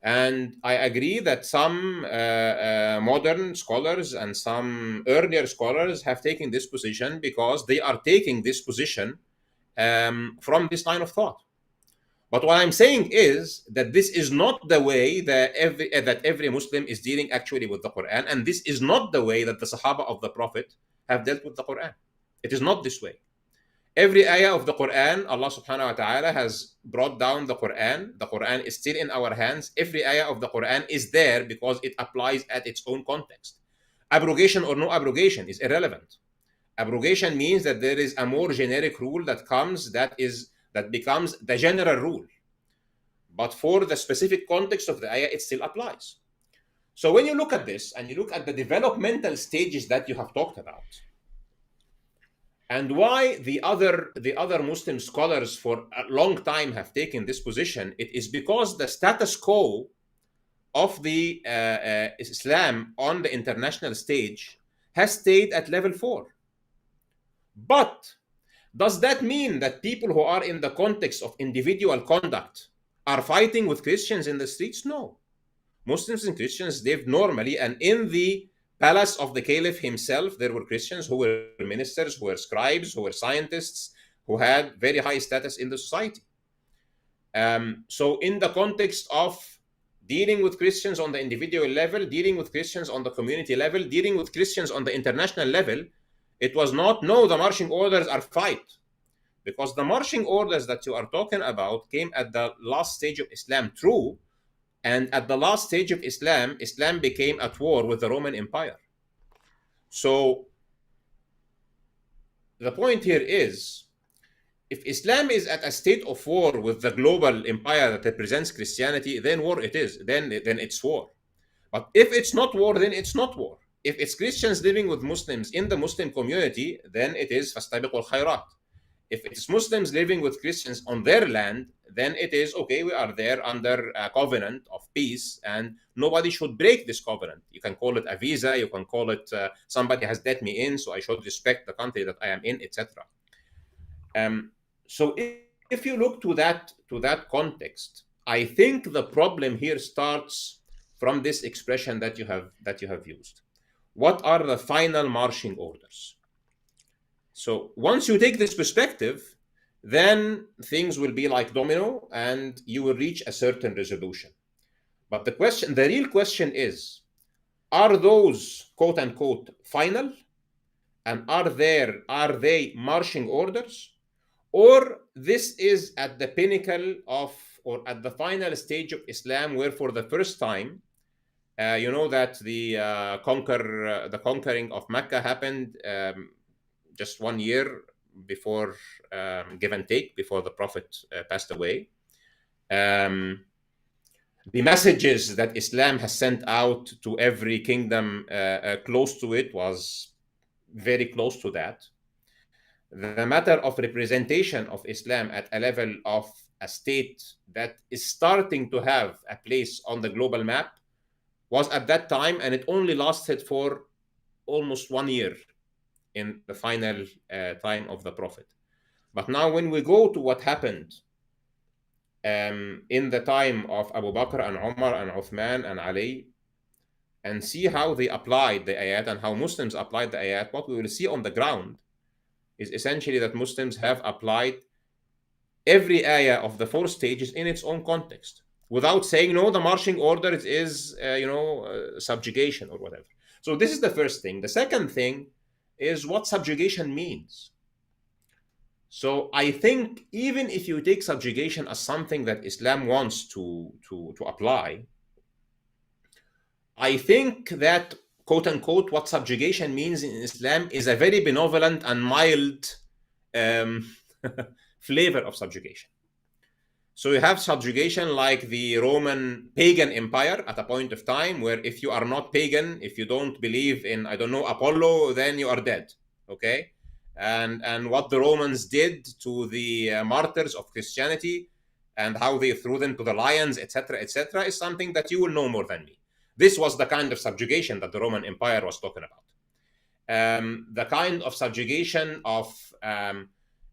Speaker 2: And I agree that some modern scholars and some earlier scholars have taken this position because they are taking this position from this line of thought. But what I'm saying is that this is not the way that every Muslim is dealing actually with the Quran, and this is not the way that the Sahaba of the Prophet have dealt with the Quran. It is not this way. Every ayah of the Quran, Allah subhanahu wa ta'ala has brought down the Quran. The Quran is still in our hands. Every ayah of the Quran is there because it applies at its own context. Abrogation or no abrogation is irrelevant. Abrogation means that there is a more generic rule that becomes the general rule. But for the specific context of the ayah, it still applies. So when you look at this and you look at the developmental stages that you have talked about, and why the other Muslim scholars for a long time have taken this position, it is because the status quo of the Islam on the international stage has stayed at level 4. But does that mean that people who are in the context of individual conduct are fighting with Christians in the streets? No. Muslims and Christians lived normally, and in the palace of the Caliph himself, there were Christians who were ministers, who were scribes, who were scientists, who had very high status in the society. So in the context of dealing with Christians on the individual level, dealing with Christians on the community level, dealing with Christians on the international level, it was not, no, the marching orders are fight. Because the marching orders that you are talking about came at the last stage of Islam, true. And at the last stage of Islam, Islam became at war with the Roman Empire. So the point here is, if Islam is at a state of war with the global empire that represents Christianity, then war it is. Then it's war. But if it's not war, then it's not war. If it's Christians living with Muslims in the Muslim community, then it is fastabiqul khairat. If it's Muslims living with Christians on their land, then it is okay, we are there under a covenant of peace and nobody should break this covenant. You can call it a visa, you can call it somebody has let me in, so I should respect the country that I am in, etc. So if you look to that context, I think the problem here starts from this expression that you have used. What are the final marching orders? So once you take this perspective, then things will be like domino and you will reach a certain resolution. But the real question is, are those quote unquote final? And are they marching orders? Or this is at the pinnacle of, or at the final stage of Islam, where for the first time, you know that the conquering of Mecca happened just 1 year before, give and take, before the Prophet passed away. The messages that Islam has sent out to every kingdom close to it was very close to that. The matter of representation of Islam at a level of a state that is starting to have a place on the global map was at that time, and it only lasted for almost 1 year in the final time of the Prophet. But now when we go to what happened in the time of Abu Bakr and Umar and Uthman and Ali, and see how they applied the ayat and how Muslims applied the ayat, what we will see on the ground is essentially that Muslims have applied every ayah of the 4 stages in its own context, without saying, no, the marching order is, subjugation or whatever. So this is the first thing. The second thing is what subjugation means. So I think even if you take subjugation as something that Islam wants to apply, I think that, quote unquote, what subjugation means in Islam is a very benevolent and mild flavor of subjugation. So you have subjugation like the Roman pagan empire at a point of time, where if you are not pagan, if you don't believe in, I don't know, Apollo, then you are dead, okay? And what the Romans did to the martyrs of Christianity and how they threw them to the lions, etc., is something that you will know more than me. This was the kind of subjugation that the Roman Empire was talking about. The kind of subjugation of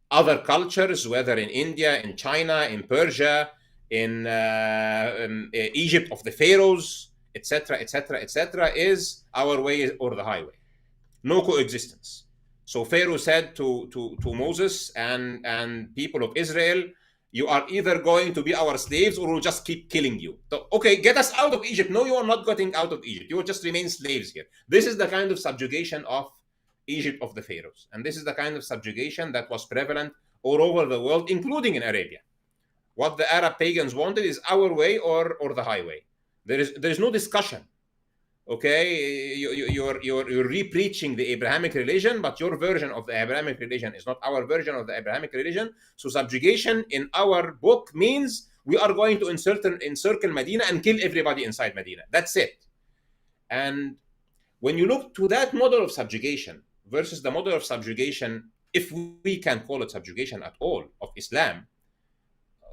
Speaker 2: other cultures, whether in India, in China, in Persia, in Egypt of the pharaohs, etc., is our way or the highway. No coexistence. So Pharaoh said to Moses and people of Israel, you are either going to be our slaves or we'll just keep killing you. So, okay, get us out of Egypt. No, you are not getting out of Egypt. You will just remain slaves here. This is the kind of subjugation of Egypt of the pharaohs. And this is the kind of subjugation that was prevalent all over the world, including in Arabia. What the Arab pagans wanted is our way or the highway. There is no discussion. Okay, you're re-preaching the Abrahamic religion, but your version of the Abrahamic religion is not our version of the Abrahamic religion. So subjugation in our book means we are going to encircle Medina and kill everybody inside Medina. That's it. And when you look to that model of subjugation versus the model of subjugation, if we can call it subjugation at all, of Islam,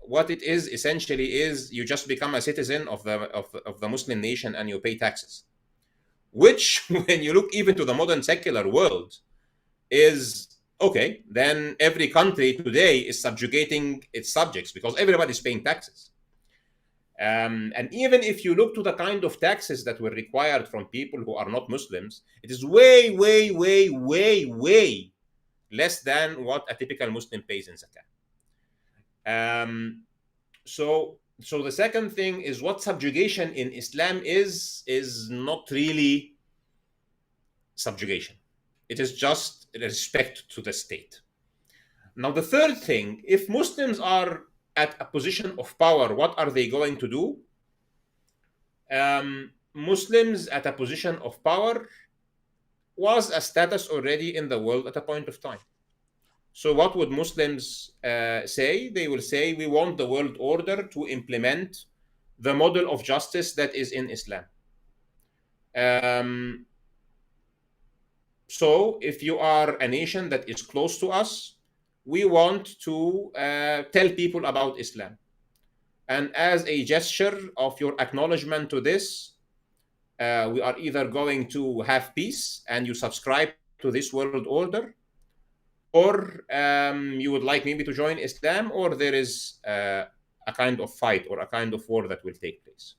Speaker 2: what it is essentially is you just become a citizen of the Muslim nation and you pay taxes. Which, when you look even to the modern secular world, is okay, then every country today is subjugating its subjects because everybody's paying taxes. And even if you look to the kind of taxes that were required from people who are not Muslims, it is way, way, way, way, way less than what a typical Muslim pays in zakah. So the second thing is what subjugation in Islam is not really subjugation. It is just respect to the state. Now, the third thing, if Muslims are at a position of power, what are they going to do? Muslims at a position of power was a status already in the world at a point of time. So what would Muslims say? They will say, we want the world order to implement the model of justice that is in Islam. Um, so if you are a nation that is close to us, we want to tell people about Islam. And as a gesture of your acknowledgement to this, we are either going to have peace and you subscribe to this world order, or you would like maybe to join Islam, or there is a kind of fight or a kind of war that will take place.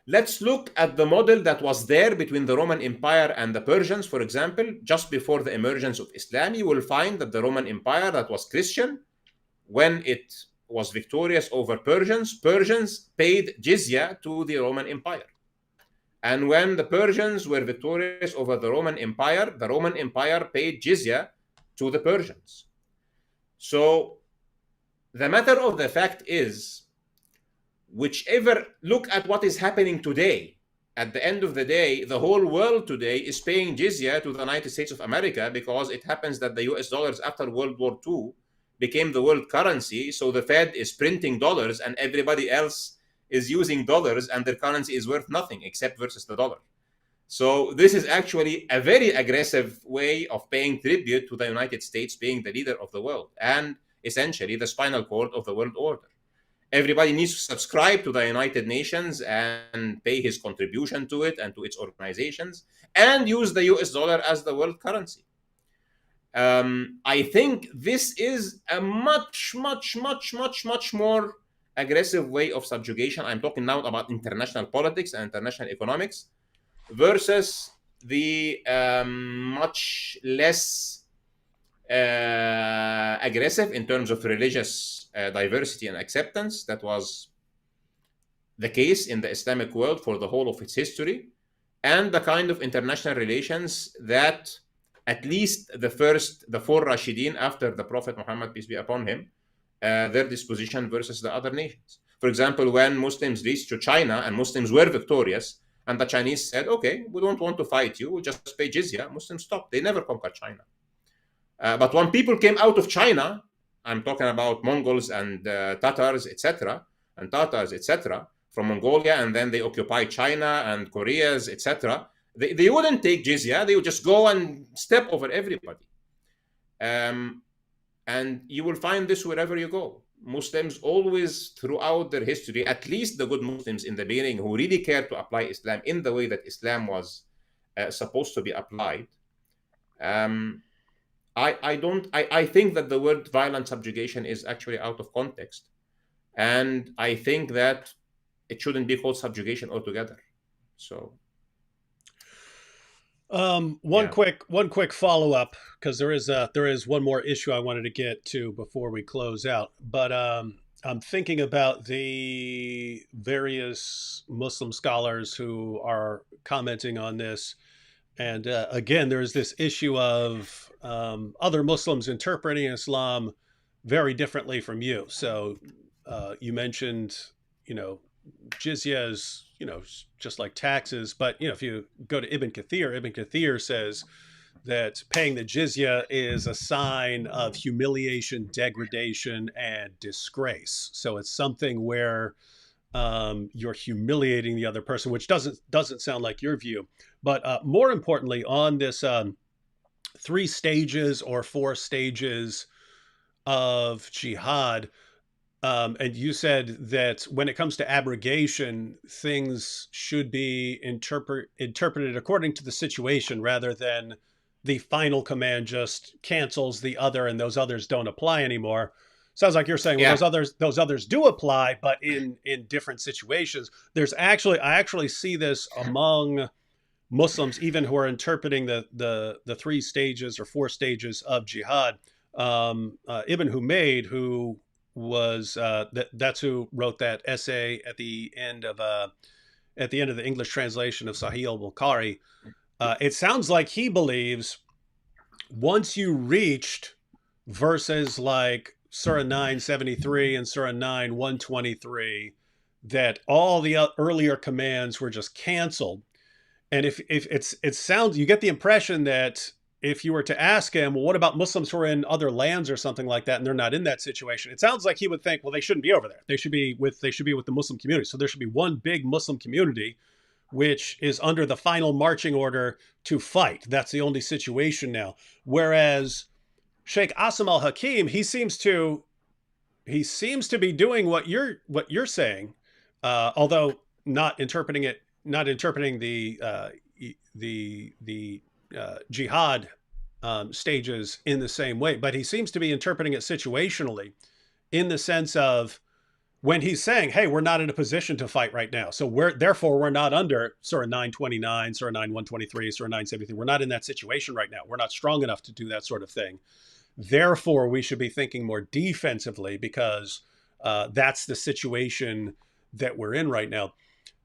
Speaker 2: Let's look at the model that was there between the Roman Empire and the Persians, for example. Just before the emergence of Islam, you will find that the Roman Empire that was Christian, when it was victorious over Persians, Persians paid jizya to the Roman Empire. And when the Persians were victorious over the Roman Empire paid jizya to the Persians. So the matter of the fact is, look at what is happening today. At the end of the day, the whole world today is paying jizya to the United States of America, because it happens that the US dollars after World War II became the world currency. So the Fed is printing dollars and everybody else is using dollars, and their currency is worth nothing except versus the dollar. So this is actually a very aggressive way of paying tribute to the United States being the leader of the world and essentially the spinal cord of the world order. Everybody needs to subscribe to the United Nations and pay his contribution to it and to its organizations, and use the US dollar as the world currency. I think this is a much more aggressive way of subjugation. I'm talking now about international politics and international economics, versus the much less aggressive in terms of religious diversity and acceptance that was the case in the Islamic world for the whole of its history, and the kind of international relations that at least the four Rashidin after the Prophet Muhammad, peace be upon him, their disposition versus the other nations. For example, when Muslims reached to China and Muslims were victorious, and the Chinese said, okay, we don't want to fight you, we'll just pay jizya, Muslims stopped. They never conquered China. But when people came out of China, I'm talking about Mongols and Tatars, etc., from Mongolia, and then they occupied China and Koreas, etc., they wouldn't take jizya. They would just go and step over everybody. And you will find this wherever you go. Muslims always, throughout their history, at least the good Muslims in the beginning who really cared to apply Islam in the way that Islam was supposed to be applied, I think that the word violent subjugation is actually out of context. And I think that it shouldn't be called subjugation altogether. So
Speaker 1: one quick follow-up, because there is one more issue I wanted to get to before we close out. But I'm thinking about the various Muslim scholars who are commenting on this. And again, there's this issue of other Muslims interpreting Islam very differently from you. So you mentioned, jizya is, just like taxes. But, if you go to Ibn Kathir says that paying the jizya is a sign of humiliation, degradation, and disgrace. So it's something where you're humiliating the other person, which doesn't sound like your view. But more importantly, on this 3 stages or 4 stages of jihad, and you said that when it comes to abrogation, things should be interpreted according to the situation, rather than the final command just cancels the other and those others don't apply anymore. Sounds like you're saying, well, those others do apply, but in different situations. I actually see this among Muslims, even who are interpreting the 3 stages or 4 stages of jihad. Ibn Humayd, who was that's who wrote that essay at the end of the English translation of Sahih al-Bukhari. It sounds like he believes once you reached verses like Surah 973 and Surah 9 123, that all the earlier commands were just canceled. And if it sounds, you get the impression that if you were to ask him, well, what about Muslims who are in other lands or something like that, and they're not in that situation? It sounds like he would think, well, they shouldn't be over there. They should be with the Muslim community. So there should be one big Muslim community which is under the final marching order to fight. That's the only situation now. Whereas Sheikh Asim al Hakim, he seems to be doing what you're saying, although not interpreting the jihad stages in the same way. But he seems to be interpreting it situationally, in the sense of when he's saying, "Hey, we're not in a position to fight right now, so we're not under Surah 929, Surah 9123, Surah 973. We're not in that situation right now. We're not strong enough to do that sort of thing. Therefore, we should be thinking more defensively because that's the situation that we're in right now."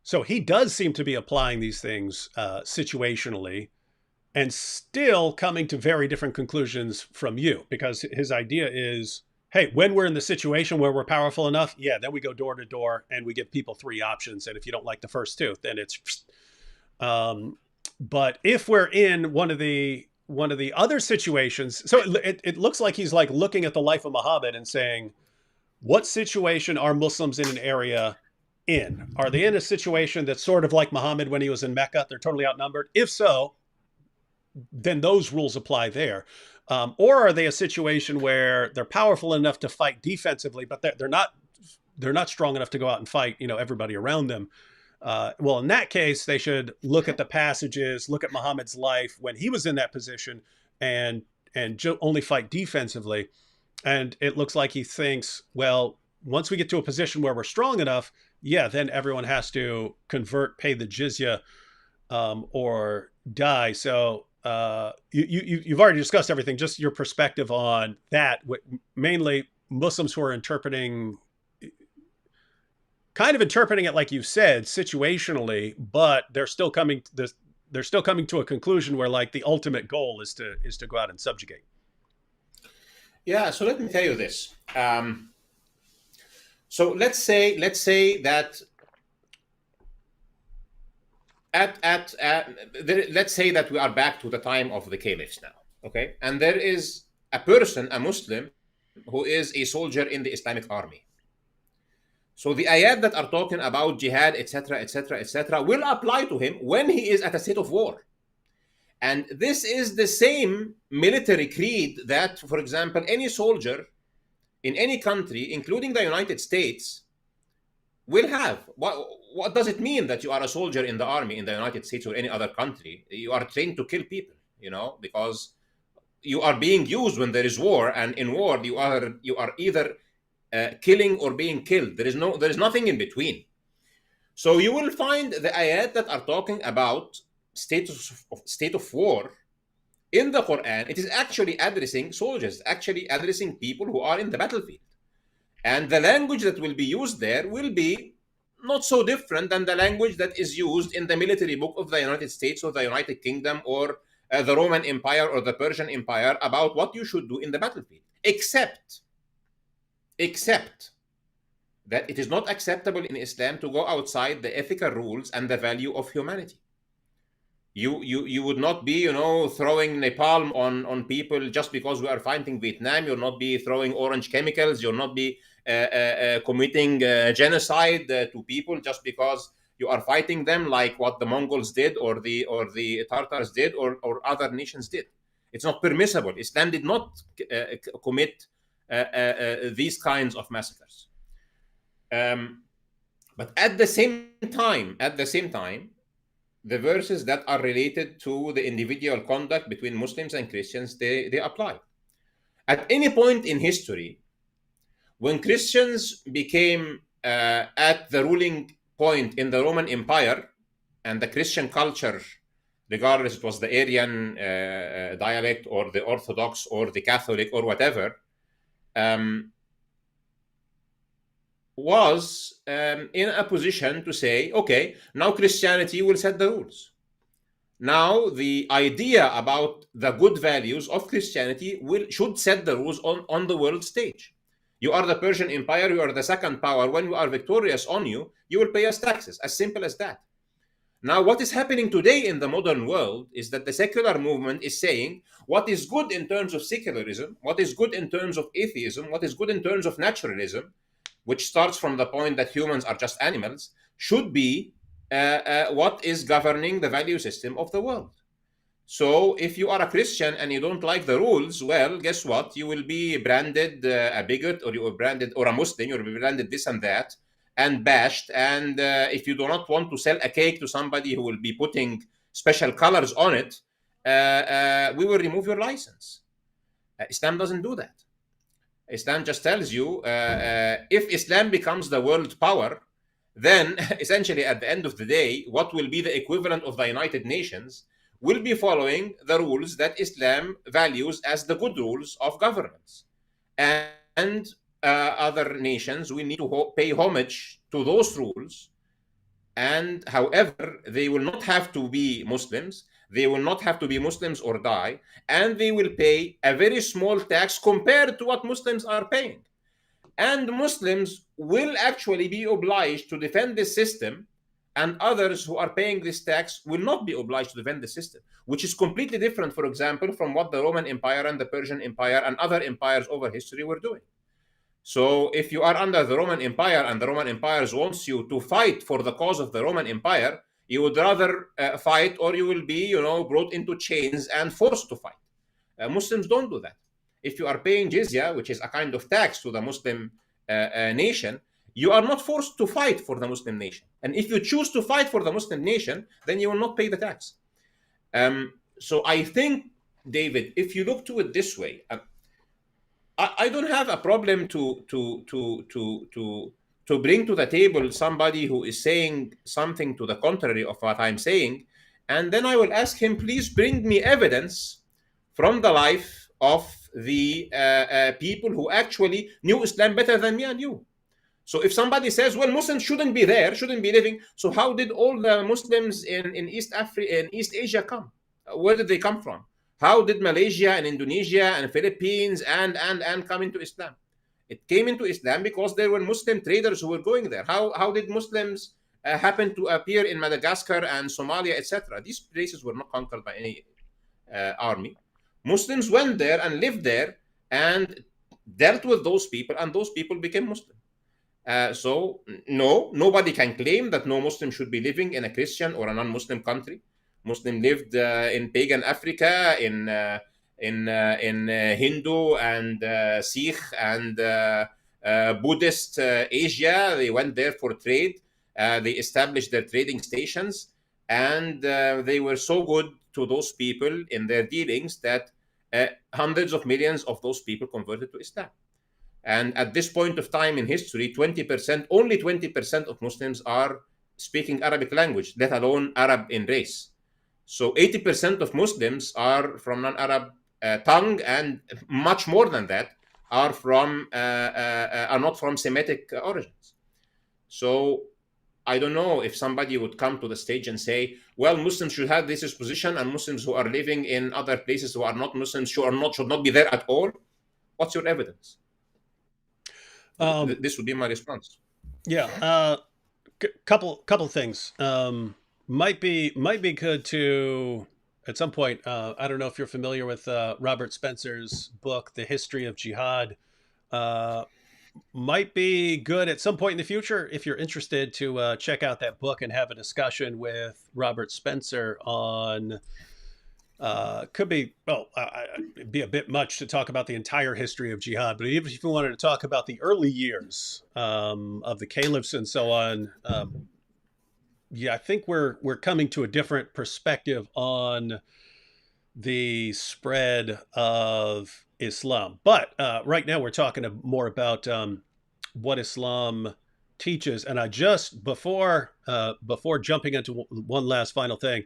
Speaker 1: So he does seem to be applying these things situationally, and still coming to very different conclusions from you, because his idea is, hey, when we're in the situation where we're powerful enough, yeah, then we go door to door and we give people three options. And if you don't like the first two, then it's. But if we're in one of the other situations, so it looks like he's like looking at the life of Muhammad and saying, what situation are Muslims in an area in? Are they in a situation that's sort of like Muhammad when he was in Mecca? They're totally outnumbered. If so, then those rules apply there. Or are they a situation where they're powerful enough to fight defensively, but they're not strong enough to go out and fight, everybody around them? Well, in that case, they should look at the passages, look at Muhammad's life when he was in that position, and only fight defensively. And it looks like he thinks, well, once we get to a position where we're strong enough, yeah, then everyone has to convert, pay the jizya, or die. So you've already discussed everything. Just your perspective on that. Mainly Muslims who are kind of interpreting it, like you said, situationally, but they're still coming to a conclusion where, like, the ultimate goal is to go out and subjugate.
Speaker 2: Yeah. So let me tell you this. So let's say that let's say that we are back to the time of the caliphs now, okay? And there is a person, a Muslim, who is a soldier in the Islamic army. So the ayat that are talking about jihad, etc., etc., etc., will apply to him when he is at a state of war. And this is the same military creed that, for example, any soldier in any country, including the United States, will have. What does it mean that you are a soldier in the army in the United States or any other country? You are trained to kill people, because you are being used when there is war, and in war you are either killing or being killed. There is nothing in between. So you will find the ayat that are talking about state of war in the Quran. It is actually addressing soldiers, actually addressing people who are in the battlefield. And the language that will be used there will be not so different than the language that is used in the military book of the United States or the United Kingdom or the Roman Empire or the Persian Empire about what you should do in the battlefield, except that it is not acceptable in Islam to go outside the ethical rules and the value of humanity. You would not be, throwing napalm on people just because we are fighting Vietnam. You'll not be throwing orange chemicals. You'll not be committing genocide to people just because you are fighting them, like what the Mongols did or the Tartars did or other nations did. It's not permissible. Islam did not commit these kinds of massacres. But at the same time, the verses that are related to the individual conduct between Muslims and Christians, they apply. At any point in history, when Christians became at the ruling point in the Roman Empire, and the Christian culture, regardless it was the Aryan dialect or the Orthodox or the Catholic or whatever, was in a position to say, okay, now Christianity will set the rules. Now the idea about the good values of Christianity should set the rules on the world stage. You are the Persian Empire, you are the second power. When we are victorious on you, you will pay us taxes, as simple as that. Now, what is happening today in the modern world is that the secular movement is saying what is good in terms of secularism, what is good in terms of atheism, what is good in terms of naturalism, which starts from the point that humans are just animals, should be what is governing the value system of the world. So if you are a Christian and you don't like the rules, well, guess what? You will be branded a bigot, or you are branded, or a Muslim, you'll be branded this and that, and bashed. And if you do not want to sell a cake to somebody who will be putting special colors on it, we will remove your license. Islam doesn't do that. Islam just tells you if Islam becomes the world power, then essentially at the end of the day, what will be the equivalent of the United Nations will be following the rules that Islam values as the good rules of governance. And other nations will need to pay homage to those rules. And however, they will not have to be Muslims. They will not have to be Muslims or die. And they will pay a very small tax compared to what Muslims are paying. And Muslims will actually be obliged to defend this system, and others who are paying this tax will not be obliged to defend the system, which is completely different, for example, from what the Roman Empire and the Persian Empire and other empires over history were doing. So if you are under the Roman Empire and the Roman Empire wants you to fight for the cause of the Roman Empire, you would rather fight, or you will be, brought into chains and forced to fight. Muslims don't do that. If you are paying jizya, which is a kind of tax to the Muslim nation, you are not forced to fight for the Muslim nation. And if you choose to fight for the Muslim nation, then you will not pay the tax. So I think, David, if you look to it this way, I don't have a problem to bring to the table somebody who is saying something to the contrary of what I'm saying, and then I will ask him, please bring me evidence from the life of the people who actually knew Islam better than me and you. So if somebody says, well, Muslims shouldn't be there, shouldn't be living, so how did all the Muslims in East Africa, in East Asia come? Where did they come from? How did Malaysia and Indonesia and Philippines and come into Islam? It came into Islam because there were Muslim traders who were going there. How did Muslims happen to appear in Madagascar and Somalia, etc.? These places were not conquered by any army. Muslims went there and lived there and dealt with those people, and those people became Muslim. So no, nobody can claim that no Muslim should be living in a Christian or a non-Muslim country. Muslim lived in pagan Africa, in Hindu and Sikh and Buddhist Asia. They went there for trade. They established their trading stations, and they were so good to those people in their dealings that hundreds of millions of those people converted to Islam. And at this point of time in history, only 20% of Muslims are speaking Arabic language, let alone Arab in race. So 80% of Muslims are from non-Arab tongue, and much more than that are not from Semitic origins. So I don't know if somebody would come to the stage and say, well, Muslims should have this position, and Muslims who are living in other places who are not Muslims should not be there at all. What's your evidence? This would be my response.
Speaker 1: Yeah, couple things. Might be good to at some point. I don't know if you're familiar with Robert Spencer's book, The History of Jihad. Might be good at some point in the future, if you're interested, to check out that book and have a discussion with Robert Spencer on. Could be, well, it'd be a bit much to talk about the entire history of jihad, but even if you wanted to talk about the early years of the caliphs and so on, yeah, I think we're coming to a different perspective on the spread of Islam. But right now we're talking more about what Islam teaches. And I just before jumping into one last final thing,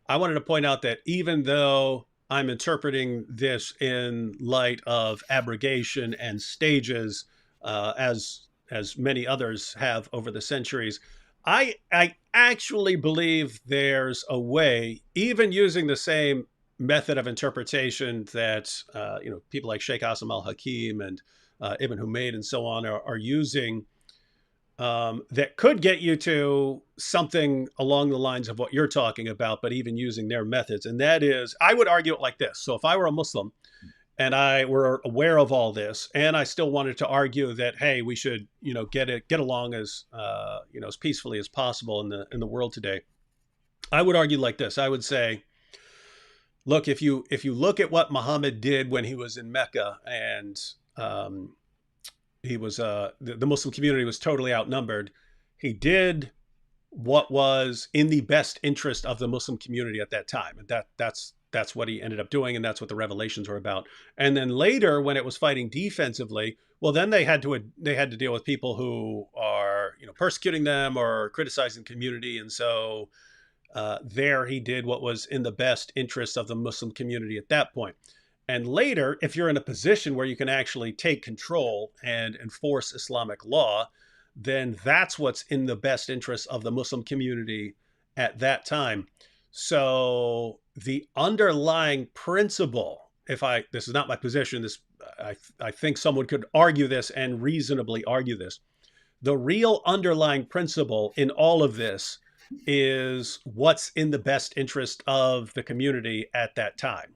Speaker 1: I wanted to point out that even though I'm interpreting this in light of abrogation and stages, as many others have over the centuries, I actually believe there's a way, even using the same method of interpretation that people like Sheikh Asim al-Hakim and Ibn Humayd and so on are using, that could get you to something along the lines of what you're talking about, but even using their methods. And that is, I would argue it like this. So if I were a Muslim and I were aware of all this, and I still wanted to argue that, hey, we should, get along as, as peacefully as possible in the world today, I would argue like this. I would say, look, if you look at what Muhammad did when he was in Mecca, and he was the Muslim community was totally outnumbered. He did what was in the best interest of the Muslim community at that time, and that's what he ended up doing, and that's what the revelations were about. And then later, when it was fighting defensively, well, then they had to deal with people who are persecuting them or criticizing the community, and so there he did what was in the best interest of the Muslim community at that point. And later, if you're in a position where you can actually take control and enforce Islamic law, then that's what's in the best interest of the Muslim community at that time. So the underlying principle, this is not my position, I think someone could argue this and reasonably argue this. The real underlying principle in all of this is what's in the best interest of the community at that time.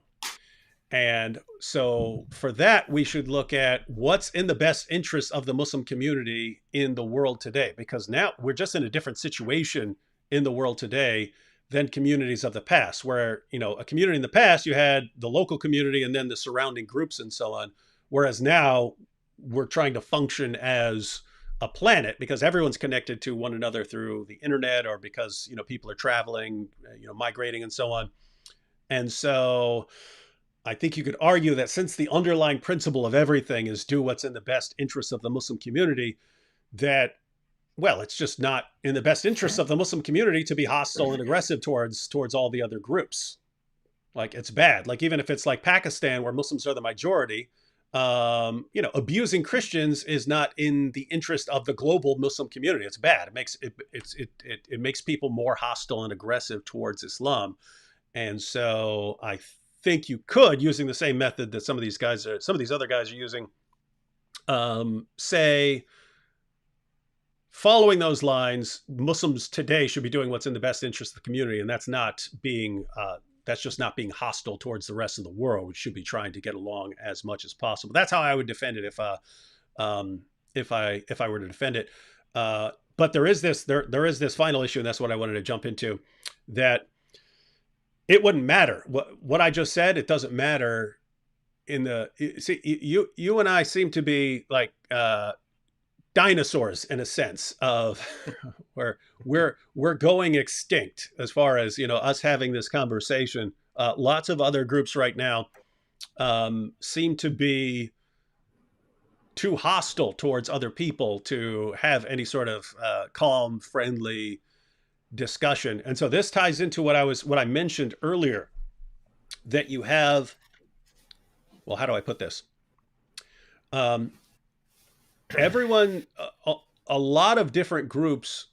Speaker 1: And so for that, we should look at what's in the best interest of the Muslim community in the world today, because now we're just in a different situation in the world today than communities of the past, where, a community in the past, you had the local community and then the surrounding groups and so on. Whereas now we're trying to function as a planet because everyone's connected to one another through the internet, or because, people are traveling, migrating and so on. And so I think you could argue that since the underlying principle of everything is do what's in the best interest of the Muslim community, that, well, it's just not in the best interest of the Muslim community to be hostile and aggressive towards all the other groups. Like, it's bad. Like, even if it's like Pakistan, where Muslims are the majority, abusing Christians is not in the interest of the global Muslim community. It's bad. It makes people more hostile and aggressive towards Islam. And so I think you could, using the same method that some of these other guys are using, say, following those lines, Muslims today should be doing what's in the best interest of the community, and that's just not being hostile towards the rest of the world. We should be trying to get along as much as possible. That's how I would defend it if I were to defend it. But there is this final issue, and that's what I wanted to jump into, that it wouldn't matter what I just said. It doesn't matter. You and I seem to be like dinosaurs in a sense of where we're going extinct as far as us having this conversation. Lots of other groups right now seem to be too hostile towards other people to have any sort of calm, friendly discussion. And so this ties into what I mentioned earlier, that you have, well, how do I put this? Everyone, a lot of different groups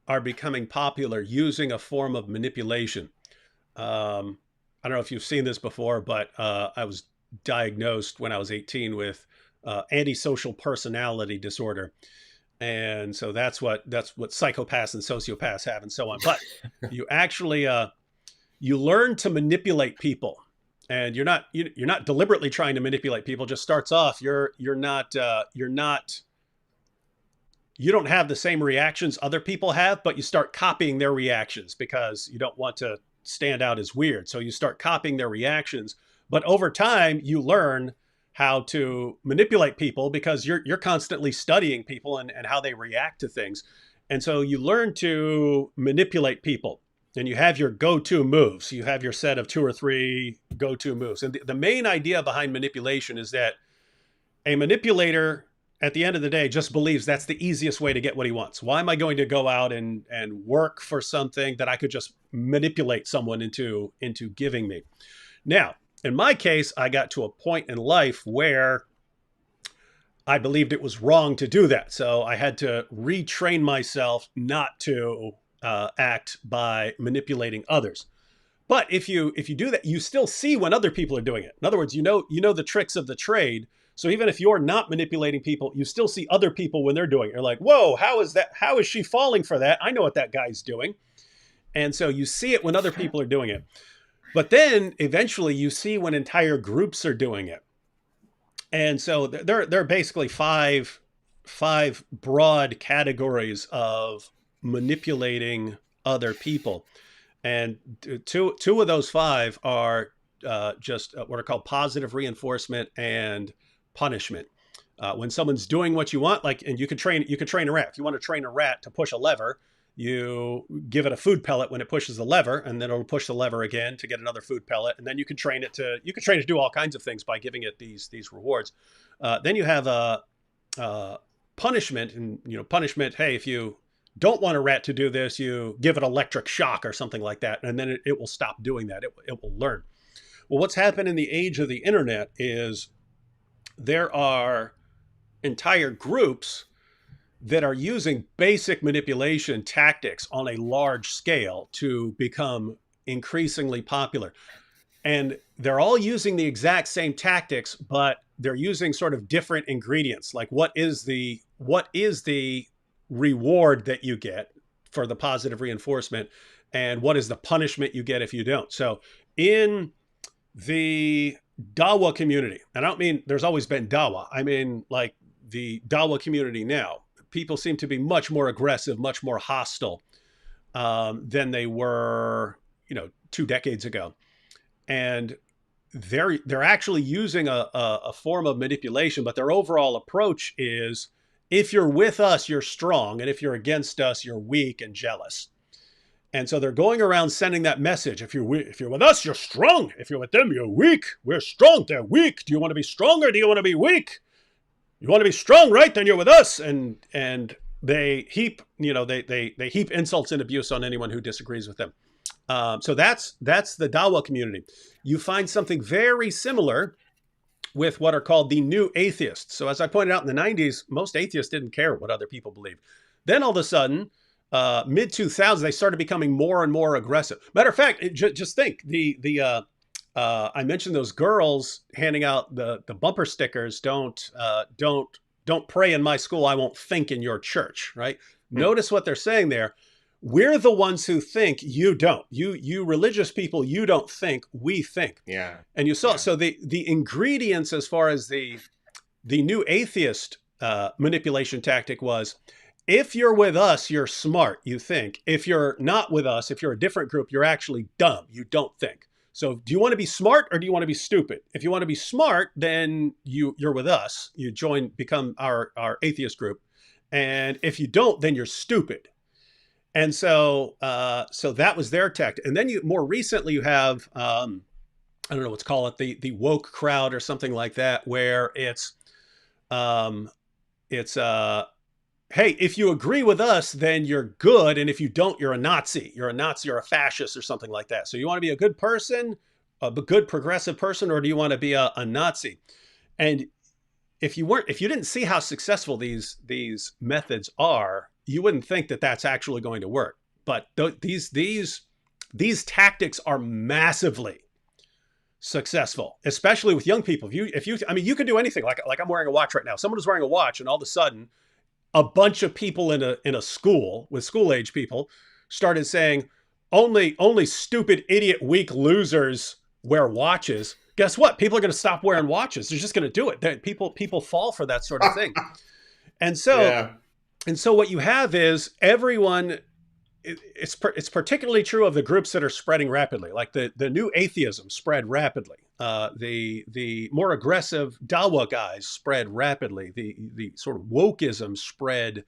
Speaker 1: are becoming popular using a form of manipulation. I don't know if you've seen this before, but I was diagnosed when I was 18 with antisocial personality disorder. And so that's what psychopaths and sociopaths have and so on. But you actually, you learn to manipulate people, and you're not deliberately trying to manipulate people. It just starts off, you don't have the same reactions other people have, but you start copying their reactions because you don't want to stand out as weird. So you start copying their reactions, but over time you learn how to manipulate people because you're constantly studying people and how they react to things. And so you learn to manipulate people, and you have your go-to moves. You have your set of 2 or 3 go-to moves. And the main idea behind manipulation is that a manipulator at the end of the day just believes that's the easiest way to get what he wants. Why am I going to go out and work for something that I could just manipulate someone into giving me? Now, in my case, I got to a point in life where I believed it was wrong to do that. So I had to retrain myself not to act by manipulating others. But if you do that, you still see when other people are doing it. In other words, you know the tricks of the trade. So even if you're not manipulating people, you still see other people when they're doing it. You're like, whoa, how is that? How is she falling for that? I know what that guy's doing. And so you see it when other people are doing it. But then eventually you see when entire groups are doing it. And so there are basically five broad categories of manipulating other people. And two of those five are just what are called positive reinforcement and punishment. When someone's doing what you want, like, and you could train a rat. If you want to train a rat to push a lever, you give it a food pellet when it pushes the lever, and then it'll push the lever again to get another food pellet, and then you can train it to do all kinds of things by giving it these rewards. Then you have a punishment, and punishment. Hey, if you don't want a rat to do this, you give it electric shock or something like that, and then it will stop doing that. It will learn. Well, what's happened in the age of the internet is there are entire groups that are using basic manipulation tactics on a large scale to become increasingly popular. And they're all using the exact same tactics, but they're using sort of different ingredients. Like what is the reward that you get for the positive reinforcement, and what is the punishment you get if you don't? So in the Dawa community, and I don't mean there's always been Dawa, I mean like the Dawa community now, people seem to be much more aggressive, much more hostile than they were, 2 decades ago. And they're actually using a form of manipulation, but their overall approach is, if you're with us, you're strong, and if you're against us, you're weak and jealous. And so they're going around sending that message: if you're with us, you're strong. If you're with them, you're weak. We're strong, they're weak. Do you want to be strong or do you want to be weak? You want to be strong, right? Then you're with us. And they heap, they heap insults and abuse on anyone who disagrees with them. So that's the Dawa community. You find something very similar with what are called the new atheists. So as I pointed out in the 90s, most atheists didn't care what other people believe. Then all of a sudden, mid 2000s, they started becoming more and more aggressive. Matter of fact, just think I mentioned those girls handing out the bumper stickers. Don't pray in my school. I won't think in your church. Right. Notice what they're saying there. We're the ones who think, you don't. You religious people, you don't think, we think.
Speaker 2: Yeah.
Speaker 1: And you saw, so the ingredients as far as the new atheist manipulation tactic was, if you're with us, you're smart, you think. If you're not with us, if you're a different group, you're actually dumb, you don't think. So do you want to be smart or do you want to be stupid? If you want to be smart, then you're with us. You become our atheist group. And if you don't, then you're stupid. And so that was their tactic. And then more recently you have, I don't know what's called it, the woke crowd or something like that, where it's hey, if you agree with us, then you're good. And if you don't, you're a Nazi. You're a Nazi or a fascist or something like that. So you want to be a good person, a good progressive person, or do you want to be a Nazi? And if you didn't see how successful these methods are, you wouldn't think that that's actually going to work. But these tactics are massively successful, especially with young people. You could do anything. Like I'm wearing a watch right now. Someone is wearing a watch, and all of a sudden, a bunch of people in a school with school age people started saying, only stupid, idiot, weak losers wear watches. Guess what? People are going to stop wearing watches. They're just going to do it. People fall for that sort of thing. And so what you have is everyone, it's particularly true of the groups that are spreading rapidly. Like the new atheism spread rapidly. The more aggressive Dawa guys spread rapidly. The sort of wokeism spread,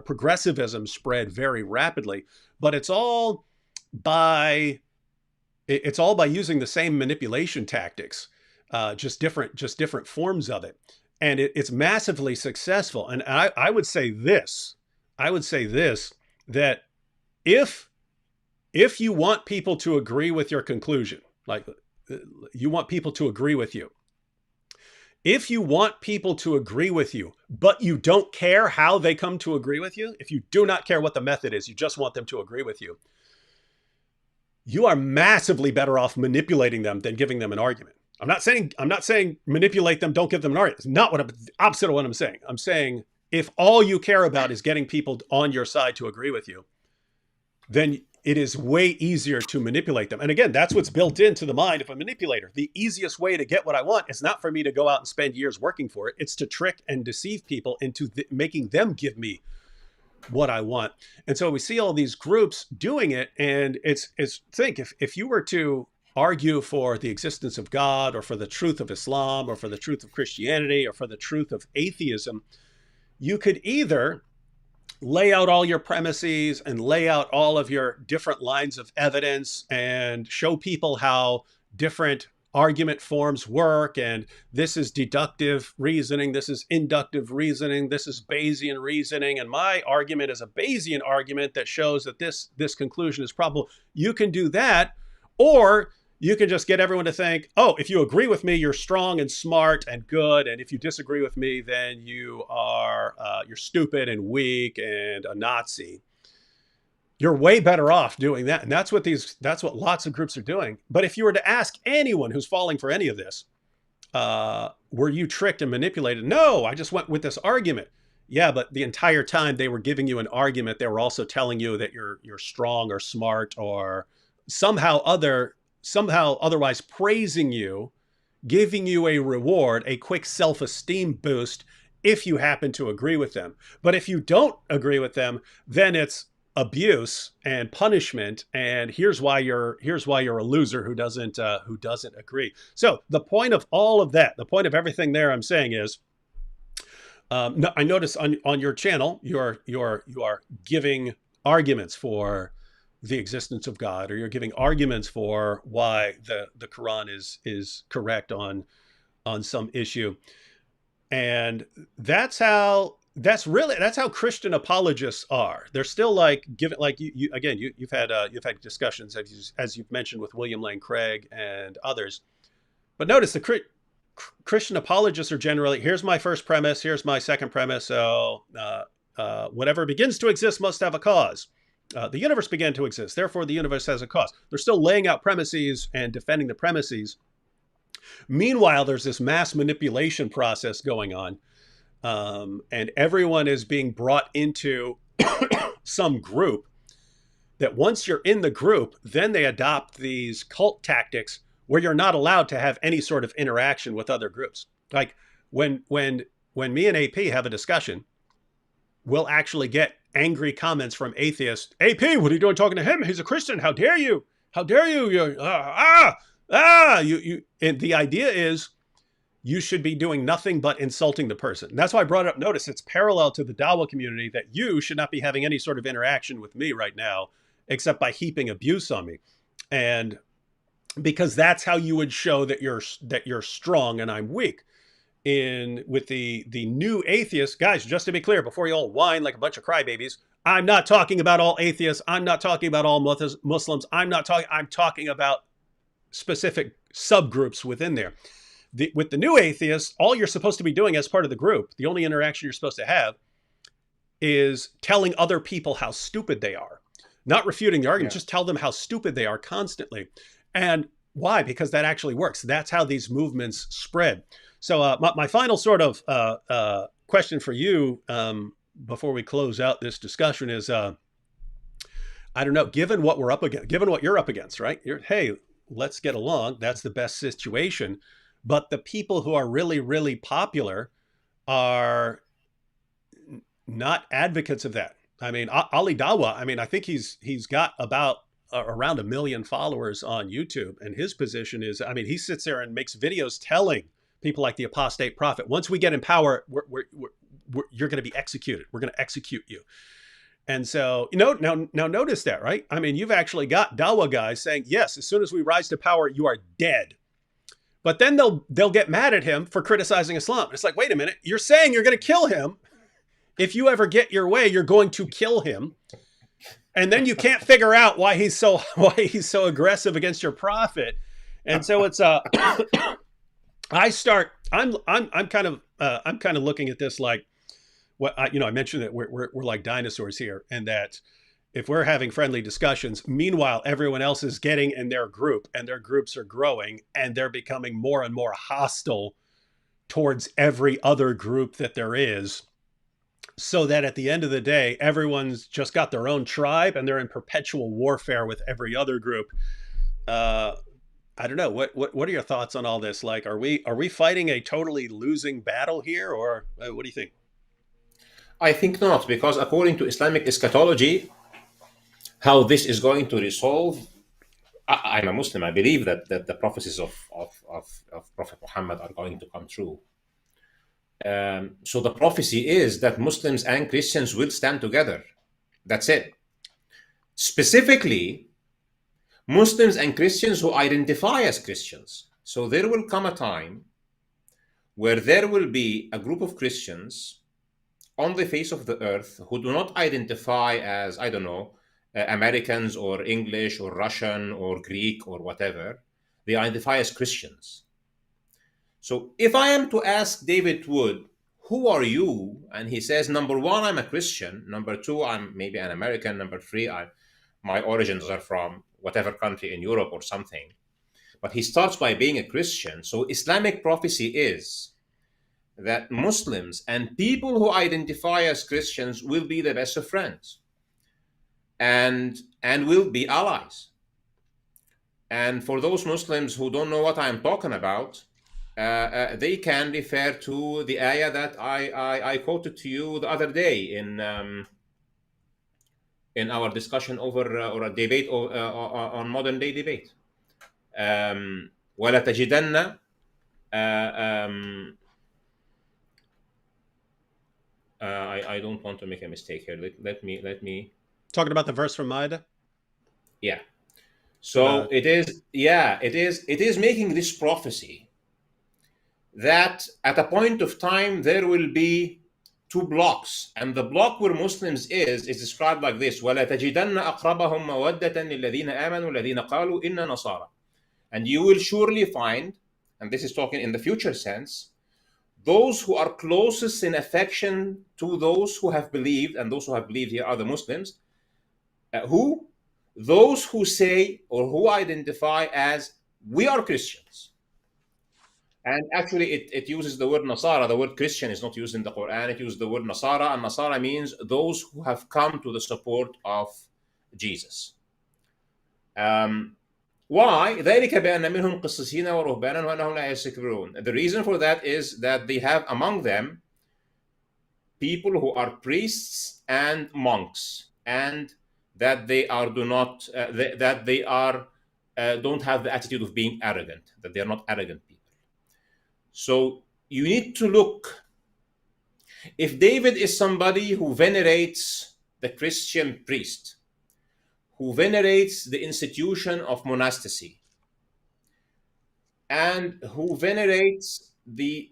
Speaker 1: progressivism spread very rapidly. But it's all by using the same manipulation tactics, just different forms of it. And it's massively successful. And I would say this, that if you want people to agree with your conclusion, like you want people to agree with you, if you want people to agree with you, but you don't care how they come to agree with you, if you do not care what the method is, you just want them to agree with you, you are massively better off manipulating them than giving them an argument. I'm not saying manipulate them, don't give them an argument. It's not what I'm opposite of what I'm saying. I'm saying if all you care about is getting people on your side to agree with you, then it is way easier to manipulate them. And again, that's what's built into the mind of a manipulator. The easiest way to get what I want is not for me to go out and spend years working for it. It's to trick and deceive people into making them give me what I want. And so we see all these groups doing it. And it's think if you were to argue for the existence of God, or for the truth of Islam, or for the truth of Christianity, or for the truth of atheism, you could either lay out all your premises and lay out all of your different lines of evidence and show people how different argument forms work. And this is deductive reasoning. This is inductive reasoning. This is Bayesian reasoning. And my argument is a Bayesian argument that shows that this conclusion is probable. You can do that, or you can just get everyone to think, oh, if you agree with me, you're strong and smart and good. And if you disagree with me, then you are you're stupid and weak and a Nazi. You're way better off doing that. And that's what lots of groups are doing. But if you were to ask anyone who's falling for any of this, were you tricked and manipulated? No, I just went with this argument. Yeah, but the entire time they were giving you an argument, they were also telling you that you're strong or smart, or somehow otherwise praising you, giving you a reward, a quick self-esteem boost if you happen to agree with them. But if you don't agree with them, then it's abuse and punishment. And here's why you're a loser who doesn't agree. So the point of all of that, the point of everything there I'm saying is, I notice on your channel, you are giving arguments for the existence of God, or you're giving arguments for why the Quran is correct on some issue. And that's how Christian apologists are. They're still like you've had discussions as you've mentioned with William Lane Craig and others. But notice the Christian apologists are generally, here's my first premise, here's my second premise. So whatever begins to exist must have a cause. The universe began to exist, therefore the universe has a cause. They're still laying out premises and defending the premises. Meanwhile, there's this mass manipulation process going on, and everyone is being brought into some group that once you're in the group, then they adopt these cult tactics where you're not allowed to have any sort of interaction with other groups. Like when me and AP have a discussion, we'll actually get angry comments from atheists. AP, what are you doing talking to him? He's a Christian. How dare you? How dare you? You. And the idea is you should be doing nothing but insulting the person. And that's why I brought it up. Notice it's parallel to the Dawa community that you should not be having any sort of interaction with me right now, except by heaping abuse on me. And because that's how you would show that you're strong and I'm weak. With the new atheists, guys, just to be clear, before you all whine like a bunch of crybabies, I'm not talking about all atheists. I'm not talking about all Muslims. I'm talking about specific subgroups within there. With the new atheists, all you're supposed to be doing as part of the group, the only interaction you're supposed to have is telling other people how stupid they are, not refuting the argument, just tell them how stupid they are constantly. And why? Because that actually works. That's how these movements spread. So my final sort of question for you before we close out this discussion is, I don't know, given what we're up against, given what you're up against, right? Hey, let's get along. That's the best situation. But the people who are really, really popular are not advocates of that. I mean, Ali Dawa, I mean, I think he's got about around 1 million followers on YouTube. And his position is, I mean, he sits there and makes videos telling people like the apostate prophet, once we get in power, you're going to be executed. We're going to execute you. And so, now notice that, right? I mean, you've actually got Dawa guys saying, yes, as soon as we rise to power, you are dead. But then they'll get mad at him for criticizing Islam. It's like, wait a minute, you're saying you're going to kill him. If you ever get your way, you're going to kill him. And then you can't figure out why he's so aggressive against your prophet. And so it's I'm kind of looking at this like what I mentioned that we're like dinosaurs here, and that if we're having friendly discussions, meanwhile, everyone else is getting in their group and their groups are growing and they're becoming more and more hostile towards every other group that there is, so that at the end of the day, everyone's just got their own tribe and they're in perpetual warfare with every other group. Uh, I don't know. What are your thoughts on all this? Like, are we fighting a totally losing battle here, or what do you think?
Speaker 2: I think not, because according to Islamic eschatology, how this is going to resolve, I'm a Muslim. I believe that the prophecies of Prophet Muhammad are going to come true. So the prophecy is that Muslims and Christians will stand together. That's it. Specifically, Muslims and Christians who identify as Christians. So there will come a time where there will be a group of Christians on the face of the earth who do not identify as, I don't know, Americans or English or Russian or Greek or whatever. They identify as Christians. So if I am to ask David Wood, who are you? And he says, number one, I'm a Christian. Number two, I'm maybe an American. Number three, my origins are from whatever country in Europe or something. But he starts by being a Christian. So Islamic prophecy is that Muslims and people who identify as Christians will be the best of friends and will be allies. And for those Muslims who don't know what I'm talking about, they can refer to the ayah that I quoted to you the other day in our discussion over or a debate on modern day debate. وَلَتَجِدَنَّ I don't want to make a mistake here. Let me.
Speaker 1: Talking about the verse from Maida.
Speaker 2: Yeah. So it is making this prophecy that at a point of time there will be two blocks, and the block where Muslims is described like this: وَلَتَجِدَنَّ أَقْرَبَهُمْ مَوَدَّةً لِلَّذِينَ آمَنُوا الَّذِينَ قَالُوا إِنَّا نَصَارَى. And you will surely find, and this is talking in the future sense, those who are closest in affection to those who have believed, and those who have believed here are the Muslims, who? Those who say or who identify as, we are Christians. And actually, it uses the word Nasara. The word Christian is not used in the Quran. It uses the word Nasara, and Nasara means those who have come to the support of Jesus. Why? ذلك بأن منهم قسيسين ورهبانا وأنهم لا يستكبرون. The reason for that is that they have among them people who are priests and monks, and that they are don't have the attitude of being arrogant, that they are not arrogant people. So you need to look. If David is somebody who venerates the Christian priest, who venerates the institution of monasticy, and who venerates the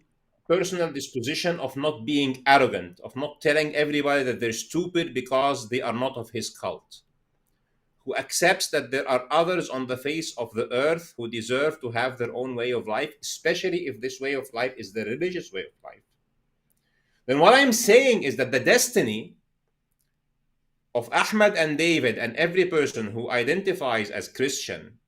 Speaker 2: personal disposition of not being arrogant, of not telling everybody that they're stupid because they are not of his cult, who accepts that there are others on the face of the earth who deserve to have their own way of life, especially if this way of life is the religious way of life, then what I'm saying is that the destiny of Ahmed and David and every person who identifies as Christian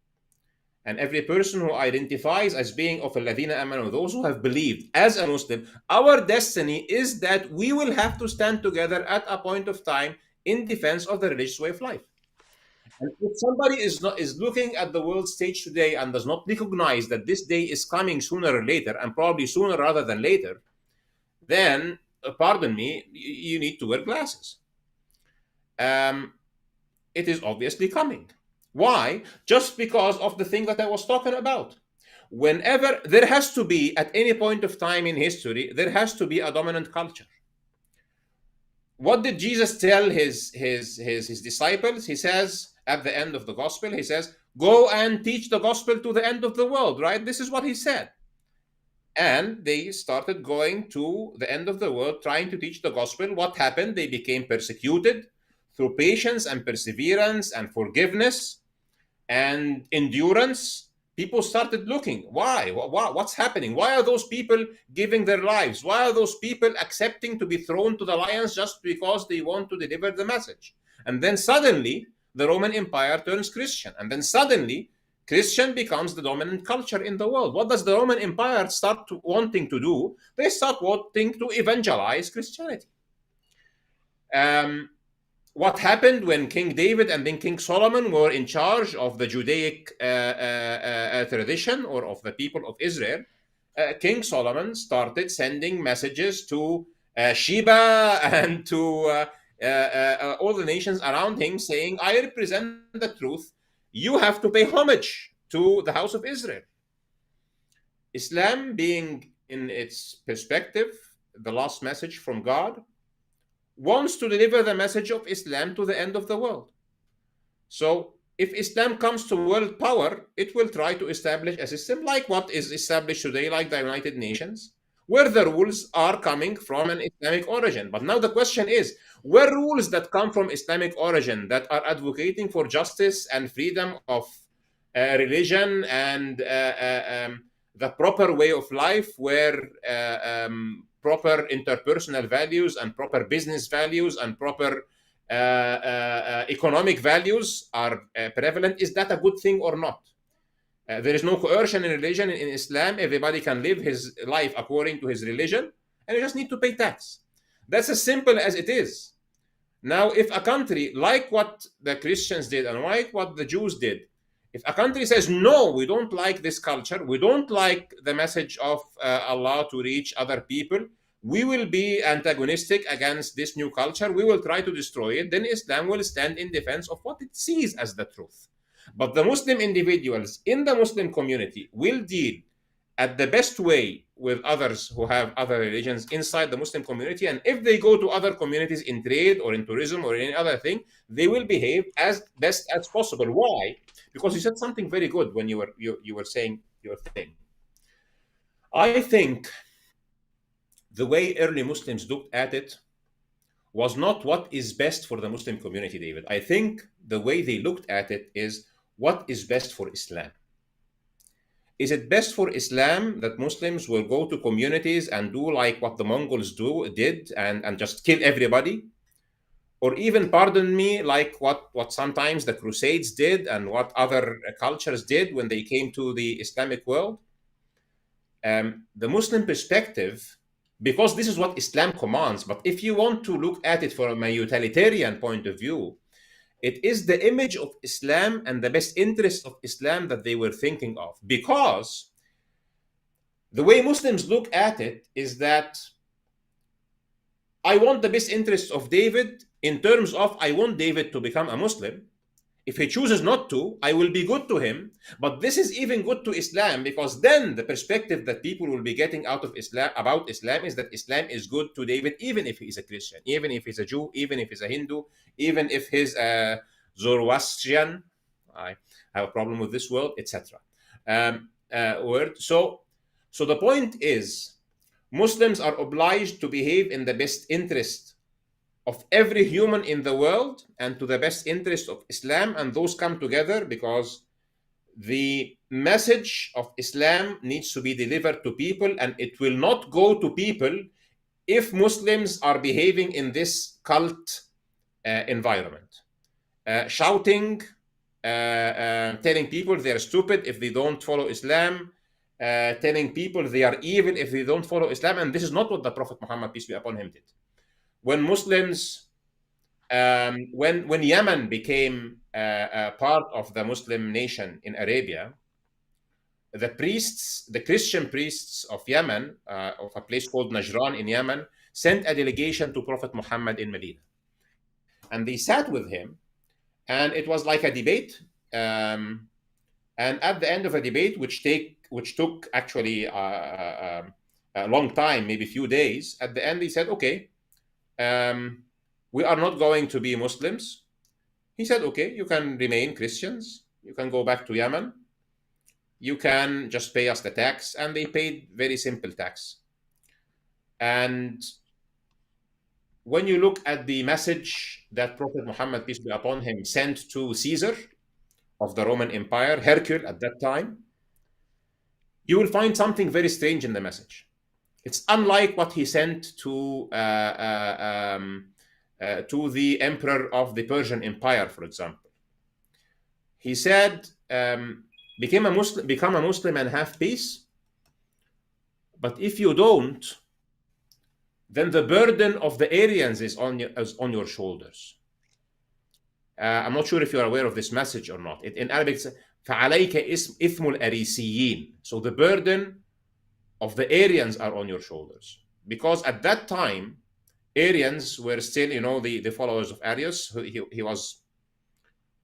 Speaker 2: and every person who identifies as being of الذين آمنوا, those who have believed as a Muslim, our destiny is that we will have to stand together at a point of time in defense of the religious way of life. And if somebody is looking at the world stage today and does not recognize that this day is coming sooner or later, and probably sooner rather than later, then, pardon me, you need to wear glasses. It is obviously coming. Why? Just because of the thing that I was talking about. Whenever there has to be, at any point of time in history, there has to be a dominant culture. What did Jesus tell his disciples? He says at the end of the gospel, he says, go and teach the gospel to the end of the world, right? This is what he said. And they started going to the end of the world, trying to teach the gospel. What happened? They became persecuted. Through patience and perseverance and forgiveness and endurance, people started looking. Why? What's happening? Why are those people giving their lives? Why are those people accepting to be thrown to the lions just because they want to deliver the message? And then suddenly the Roman Empire turns Christian. And then suddenly Christian becomes the dominant culture in the world. What does the Roman Empire start wanting to do? They start wanting to evangelize Christianity. What happened when King David and then King Solomon were in charge of the Judaic tradition, or of the people of Israel? King Solomon started sending messages to Sheba and to all the nations around him, saying, I represent the truth. You have to pay homage to the house of Israel. Islam, being in its perspective the last message from God, wants to deliver the message of Islam to the end of the world. So if Islam comes to world power, it will try to establish a system like what is established today, like the United Nations, where the rules are coming from an Islamic origin. But now the question is, were rules that come from Islamic origin that are advocating for justice and freedom of religion and the proper way of life, where proper interpersonal values and proper business values and proper economic values are prevalent, is that a good thing or not? There is no coercion in religion in Islam. Everybody can live his life according to his religion, and you just need to pay tax. That's as simple as it is. Now, if a country, like what the Christians did and like what the Jews did, if a country says, no, we don't like this culture, we don't like the message of Allah to reach other people, we will be antagonistic against this new culture, we will try to destroy it, then Islam will stand in defense of what it sees as the truth. But the Muslim individuals in the Muslim community will deal at the best way with others who have other religions inside the Muslim community. And if they go to other communities in trade or in tourism or any other thing, they will behave as best as possible. Why? Because you said something very good when you were saying your thing. I think the way early Muslims looked at it was not what is best for the Muslim community, David. I think the way they looked at it is what is best for Islam. Is it best for Islam that Muslims will go to communities and do like what the Mongols did and just kill everybody? Or even, pardon me, like what sometimes the Crusades did and what other cultures did when they came to the Islamic world? The Muslim perspective, because this is what Islam commands, but if you want to look at it from a utilitarian point of view, it is the image of Islam and the best interest of Islam that they were thinking of. Because the way Muslims look at it is that I want the best interest of David in terms of I want David to become a Muslim. If he chooses not to, I will be good to him. But this is even good to Islam, because then the perspective that people will be getting out of Islam about Islam is that Islam is good to David, even if he is a Christian, even if he's a Jew, even if he's a Hindu, even if he's a Zoroastrian. I have a problem with this word, etc. Word. So the point is, Muslims are obliged to behave in the best interest of every human in the world and to the best interest of Islam, and those come together because the message of Islam needs to be delivered to people, and it will not go to people if Muslims are behaving in this cult environment. Shouting, telling people they're stupid if they don't follow Islam, telling people they are evil if they don't follow Islam, and this is not what the Prophet Muhammad, peace be upon him, did. When Muslims, when Yemen became part of the Muslim nation in Arabia, the priests, the Christian priests of Yemen, of a place called Najran in Yemen, sent a delegation to Prophet Muhammad in Medina. And they sat with him, and it was like a debate. And at the end of a debate, which took actually a long time, maybe a few days, at the end he said, okay, we are not going to be Muslims. He said, okay, you can remain Christians. You can go back to Yemen. You can just pay us the tax. And they paid very simple tax. And when you look at the message that Prophet Muhammad, peace be upon him, sent to Caesar of the Roman Empire, Hercule at that time, you will find something very strange in the message. It's unlike what he sent to to the emperor of the Persian Empire, for example. He said, become a Muslim and have peace. But if you don't, then the burden of the Aryans is on your shoulders. I'm not sure if you're aware of this message or not. In Arabic, it's فَعَلَيْكَ إِثْمُ الْأَرِيسِيِّينَ. So the burden of the Aryans are on your shoulders. Because at that time, Aryans were still, the followers of Arius. He was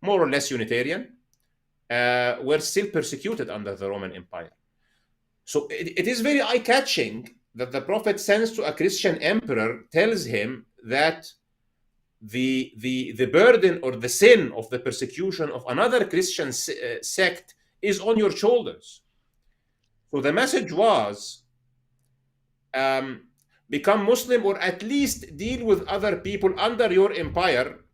Speaker 2: more or less Unitarian, were still persecuted under the Roman Empire. So it is very eye-catching that the Prophet sends to a Christian emperor, tells him that the burden or the sin of the persecution of another Christian sect is on your shoulders. So the message was, become Muslim, or at least deal with other people under your empire.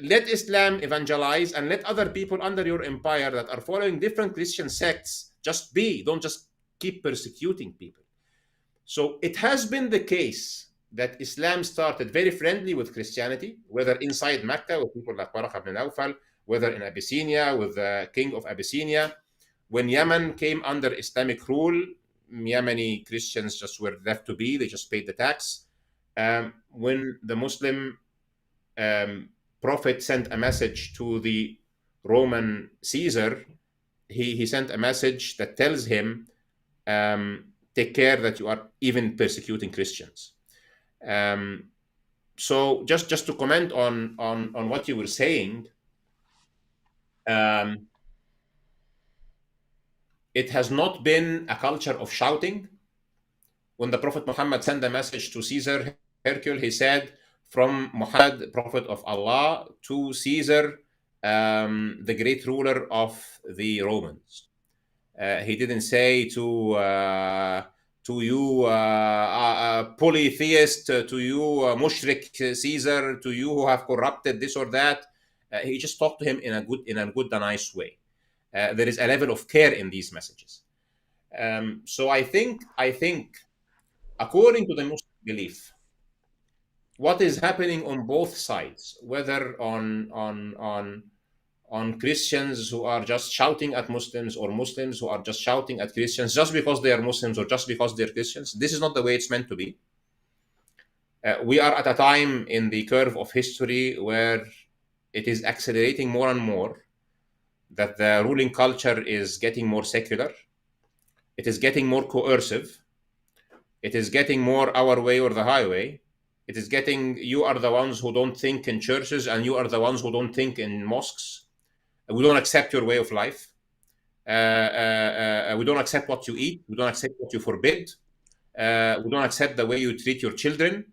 Speaker 2: Let Islam evangelize, and let other people under your empire that are following different Christian sects just be. Don't just keep persecuting people. So it has been the case that Islam started very friendly with Christianity, whether inside Mecca with people like Waraq ibn Nawfal, whether in Abyssinia with the king of Abyssinia. When Yemen came under Islamic rule, Yemeni Christians just were left to be. They just paid the tax. When the Muslim prophet sent a message to the Roman Caesar, he sent a message that tells him, take care that you are even persecuting Christians. So just to comment on what you were saying, it has not been a culture of shouting. When the Prophet Muhammad sent a message to Caesar Hercule, he said, from Muhammad, Prophet of Allah, to Caesar, the great ruler of the Romans. He didn't say to you polytheist, to you mushrik Caesar, to you who have corrupted this or that. He just talked to him in a good and nice way. There is a level of care in these messages. So I think, according to the Muslim belief, what is happening on both sides, whether on Christians who are just shouting at Muslims, or Muslims who are just shouting at Christians just because they are Muslims or just because they're Christians, this is not the way it's meant to be. We are at a time in the curve of history where it is accelerating more and more, that the ruling culture is getting more secular. It is getting more coercive. It is getting more our way or the highway. It is getting, you are the ones who don't think in churches, and you are the ones who don't think in mosques. We don't accept your way of life. We don't accept what you eat. We don't accept what you forbid. We don't accept the way you treat your children.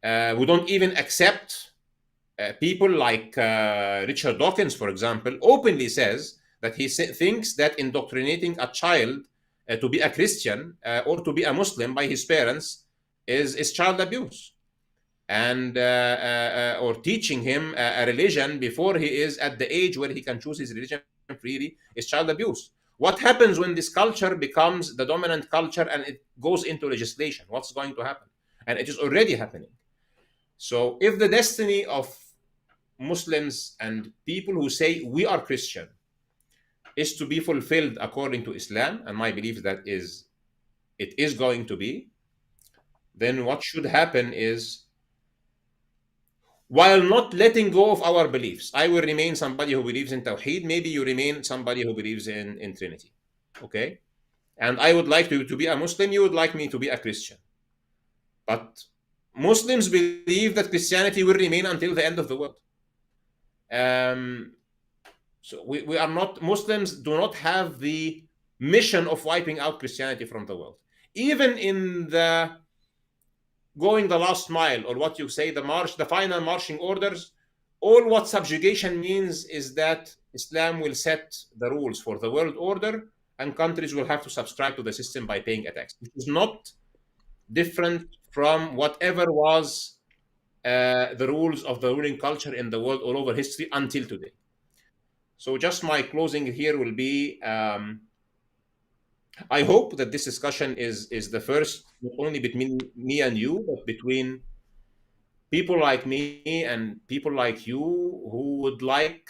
Speaker 2: We don't even accept people like Richard Dawkins, for example, openly says that he thinks that indoctrinating a child to be a Christian or to be a Muslim by his parents is child abuse. And or teaching him a religion before he is at the age where he can choose his religion freely is child abuse. What happens when this culture becomes the dominant culture and it goes into legislation? What's going to happen? And it is already happening. So if the destiny of Muslims and people who say we are Christian is to be fulfilled according to Islam, and my belief that it is going to be, then what should happen is, while not letting go of our beliefs, I will remain somebody who believes in Tawheed. Maybe you remain somebody who believes in Trinity. Okay? And I would like to be a Muslim. You would like me to be a Christian. But Muslims believe that Christianity will remain until the end of the world. So we are not, Muslims do not have the mission of wiping out Christianity from the world. Even in the going the last mile, or what you say, the final marching orders, all what subjugation means is that Islam will set the rules for the world order, and countries will have to subscribe to the system by paying a tax. It is not different from whatever was the rules of the ruling culture in the world all over history until today. So just my closing here will be, I hope that this discussion is the first, not only between me and you, but between people like me and people like you who would like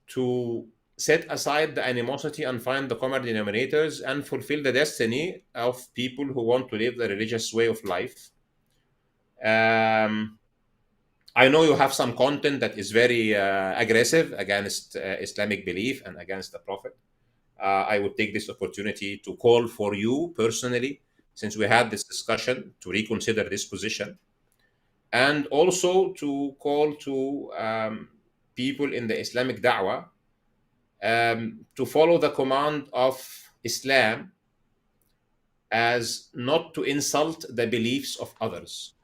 Speaker 2: to set aside the animosity and find the common denominators and fulfill the destiny of people who want to live the religious way of life. Um, I know you have some content that is very aggressive against Islamic belief and against the Prophet. I would take this opportunity to call for you personally, since we had this discussion, to reconsider this position, and also to call to people in the Islamic da'wah to follow the command of Islam as not to insult the beliefs of others.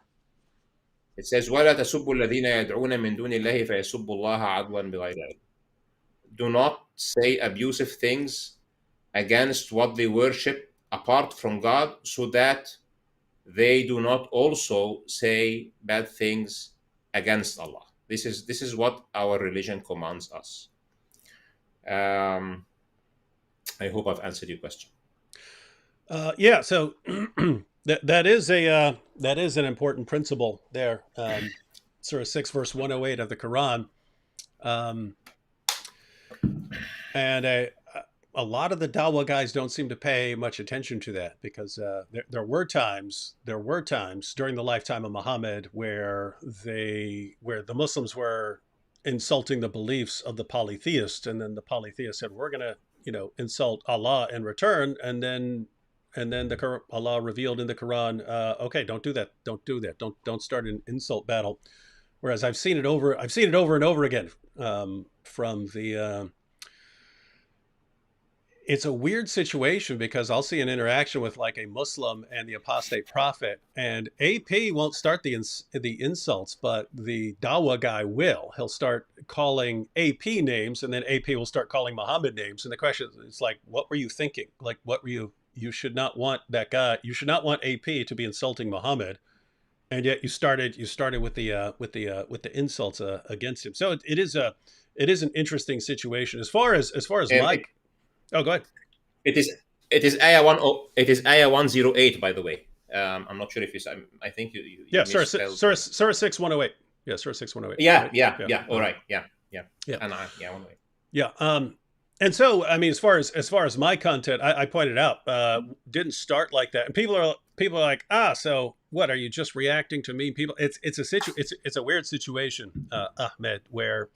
Speaker 2: It says, وَلَا تَسُبُّوا الَّذِينَ يَدْعُونَ مِن دُونِ اللَّهِ فَيَسُبُّوا اللَّهَ عَدْوًا بِغَيْرِ عِلْمٍ. Do not say abusive things against what they worship apart from God, so that they do not also say bad things against Allah. This is what our religion commands us. I hope I've answered your question.
Speaker 1: Yeah, so that is an important principle there. Surah 6, verse 108 of the Quran. And a lot of the Dawa guys don't seem to pay much attention to that, because there were times during the lifetime of Muhammad where the Muslims were insulting the beliefs of the polytheists, and then the polytheists said, we're gonna insult Allah in return, and then Allah revealed in the Quran, okay, don't do that, don't start an insult battle. Whereas I've seen it over and over again from the it's a weird situation, because I'll see an interaction with like a Muslim and the apostate prophet, and AP won't start the insults, but the Dawa guy will. He'll start calling AP names, and then AP will start calling Muhammad names. And the question is like, what were you thinking? Like, what were you should not want that guy. You should not want AP to be insulting Muhammad, and yet you started with the insults against him. So it is an interesting situation as far as Mike. Oh, go ahead.
Speaker 2: It is Ayah 108, by the way. I'm not sure if you. I think you
Speaker 1: Yeah,
Speaker 2: misspelled.
Speaker 1: Surah 6 108. Yeah, Surah 6 108.
Speaker 2: Yeah,
Speaker 1: right?
Speaker 2: yeah. All right. Yeah.
Speaker 1: Yeah.
Speaker 2: And 108.
Speaker 1: Yeah. And so, I mean, as far as my content, I pointed out, didn't start like that, and people are like, so what, are you just reacting to mean people? It's a weird situation, Ahmed, where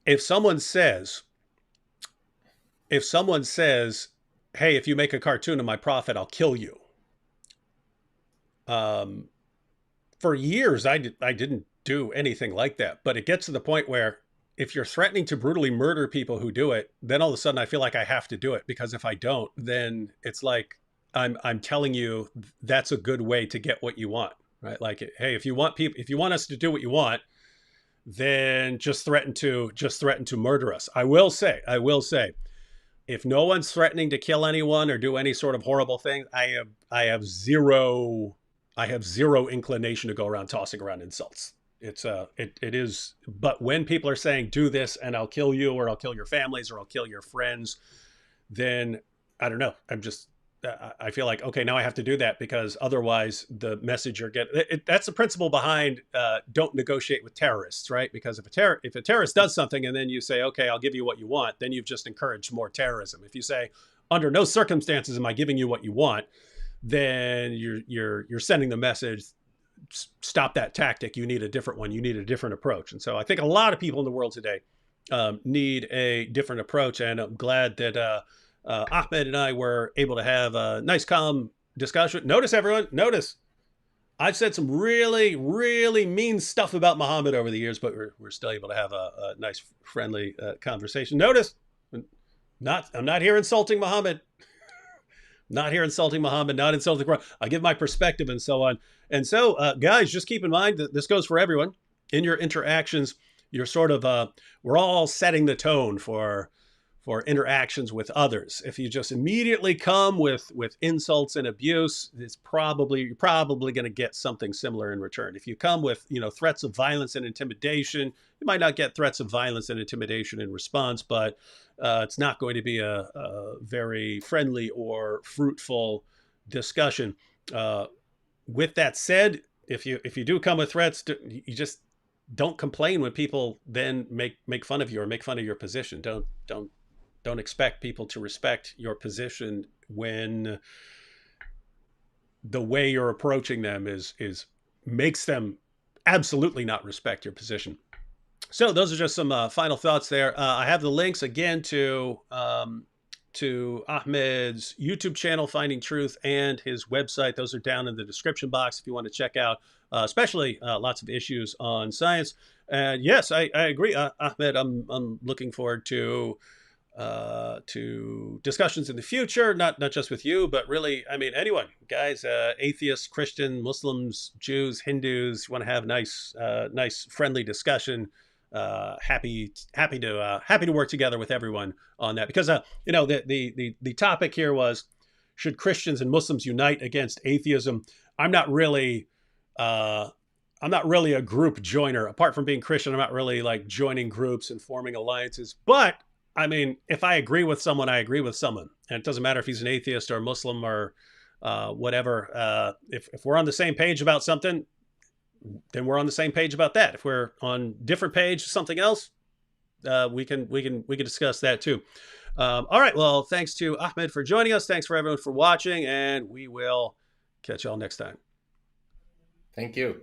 Speaker 1: if someone says, hey, if you make a cartoon of my prophet, I'll kill you. For years, I didn't do anything like that, but it gets to the point where if you're threatening to brutally murder people who do it, then all of a sudden I feel like I have to do it, because if I don't, then it's like I'm telling you that's a good way to get what you want, right? Like, hey, if you want us to do what you want, then just threaten to murder us. I will say, if no one's threatening to kill anyone or do any sort of horrible thing, I have zero inclination to go around tossing around insults. It is, but when people are saying do this and I'll kill you, or I'll kill your families, or I'll kill your friends, then I don't know. I feel like, okay, now I have to do that, because otherwise the message you're getting, that's the principle behind don't negotiate with terrorists, right? Because if a terrorist does something and then you say, okay, I'll give you what you want, then you've just encouraged more terrorism. If you say, under no circumstances am I giving you what you want, then you're sending the message, stop that tactic. You need a different one. You need a different approach. And so I think a lot of people in the world today need a different approach. And I'm glad that Ahmed and I were able to have a nice, calm discussion. Notice, everyone, I've said some really, really mean stuff about Muhammad over the years, but we're still able to have a nice, friendly conversation. Notice, I'm not here insulting Muhammad. Not here insulting Muhammad, not insulting the Quran. I give my perspective and so on. And so, guys, just keep in mind that this goes for everyone. In your interactions, you're sort of, we're all setting the tone for interactions with others. If you just immediately come with insults and abuse, you're probably going to get something similar in return. If you come with threats of violence and intimidation, you might not get threats of violence and intimidation in response, but it's not going to be a very friendly or fruitful discussion. With that said, if you do come with threats, you just don't complain when people then make fun of you or make fun of your position. Don't expect people to respect your position when the way you're approaching them is makes them absolutely not respect your position. So those are just some final thoughts there. I have the links again to Ahmed's YouTube channel, Finding Truth, and his website. Those are down in the description box if you want to check out, especially lots of issues on science. And yes, I agree, Ahmed. I'm looking forward to discussions in the future, not just with you, but really, I mean, anyone, guys, atheists, Christian, Muslims, Jews, Hindus, want to have nice friendly discussion. Happy to work together with everyone on that, because the topic here was, should Christians and Muslims unite against atheism? I'm not really a group joiner. Apart from being Christian, I'm not really like joining groups and forming alliances. But I mean, if I agree with someone, I agree with someone, and it doesn't matter if he's an atheist or a Muslim or whatever. If we're on the same page about something, then we're on the same page about that. If we're on different page, something else, we can discuss that too. All right. Well, thanks to Ahmed for joining us. Thanks for everyone for watching, and we will catch y'all next time.
Speaker 2: Thank you.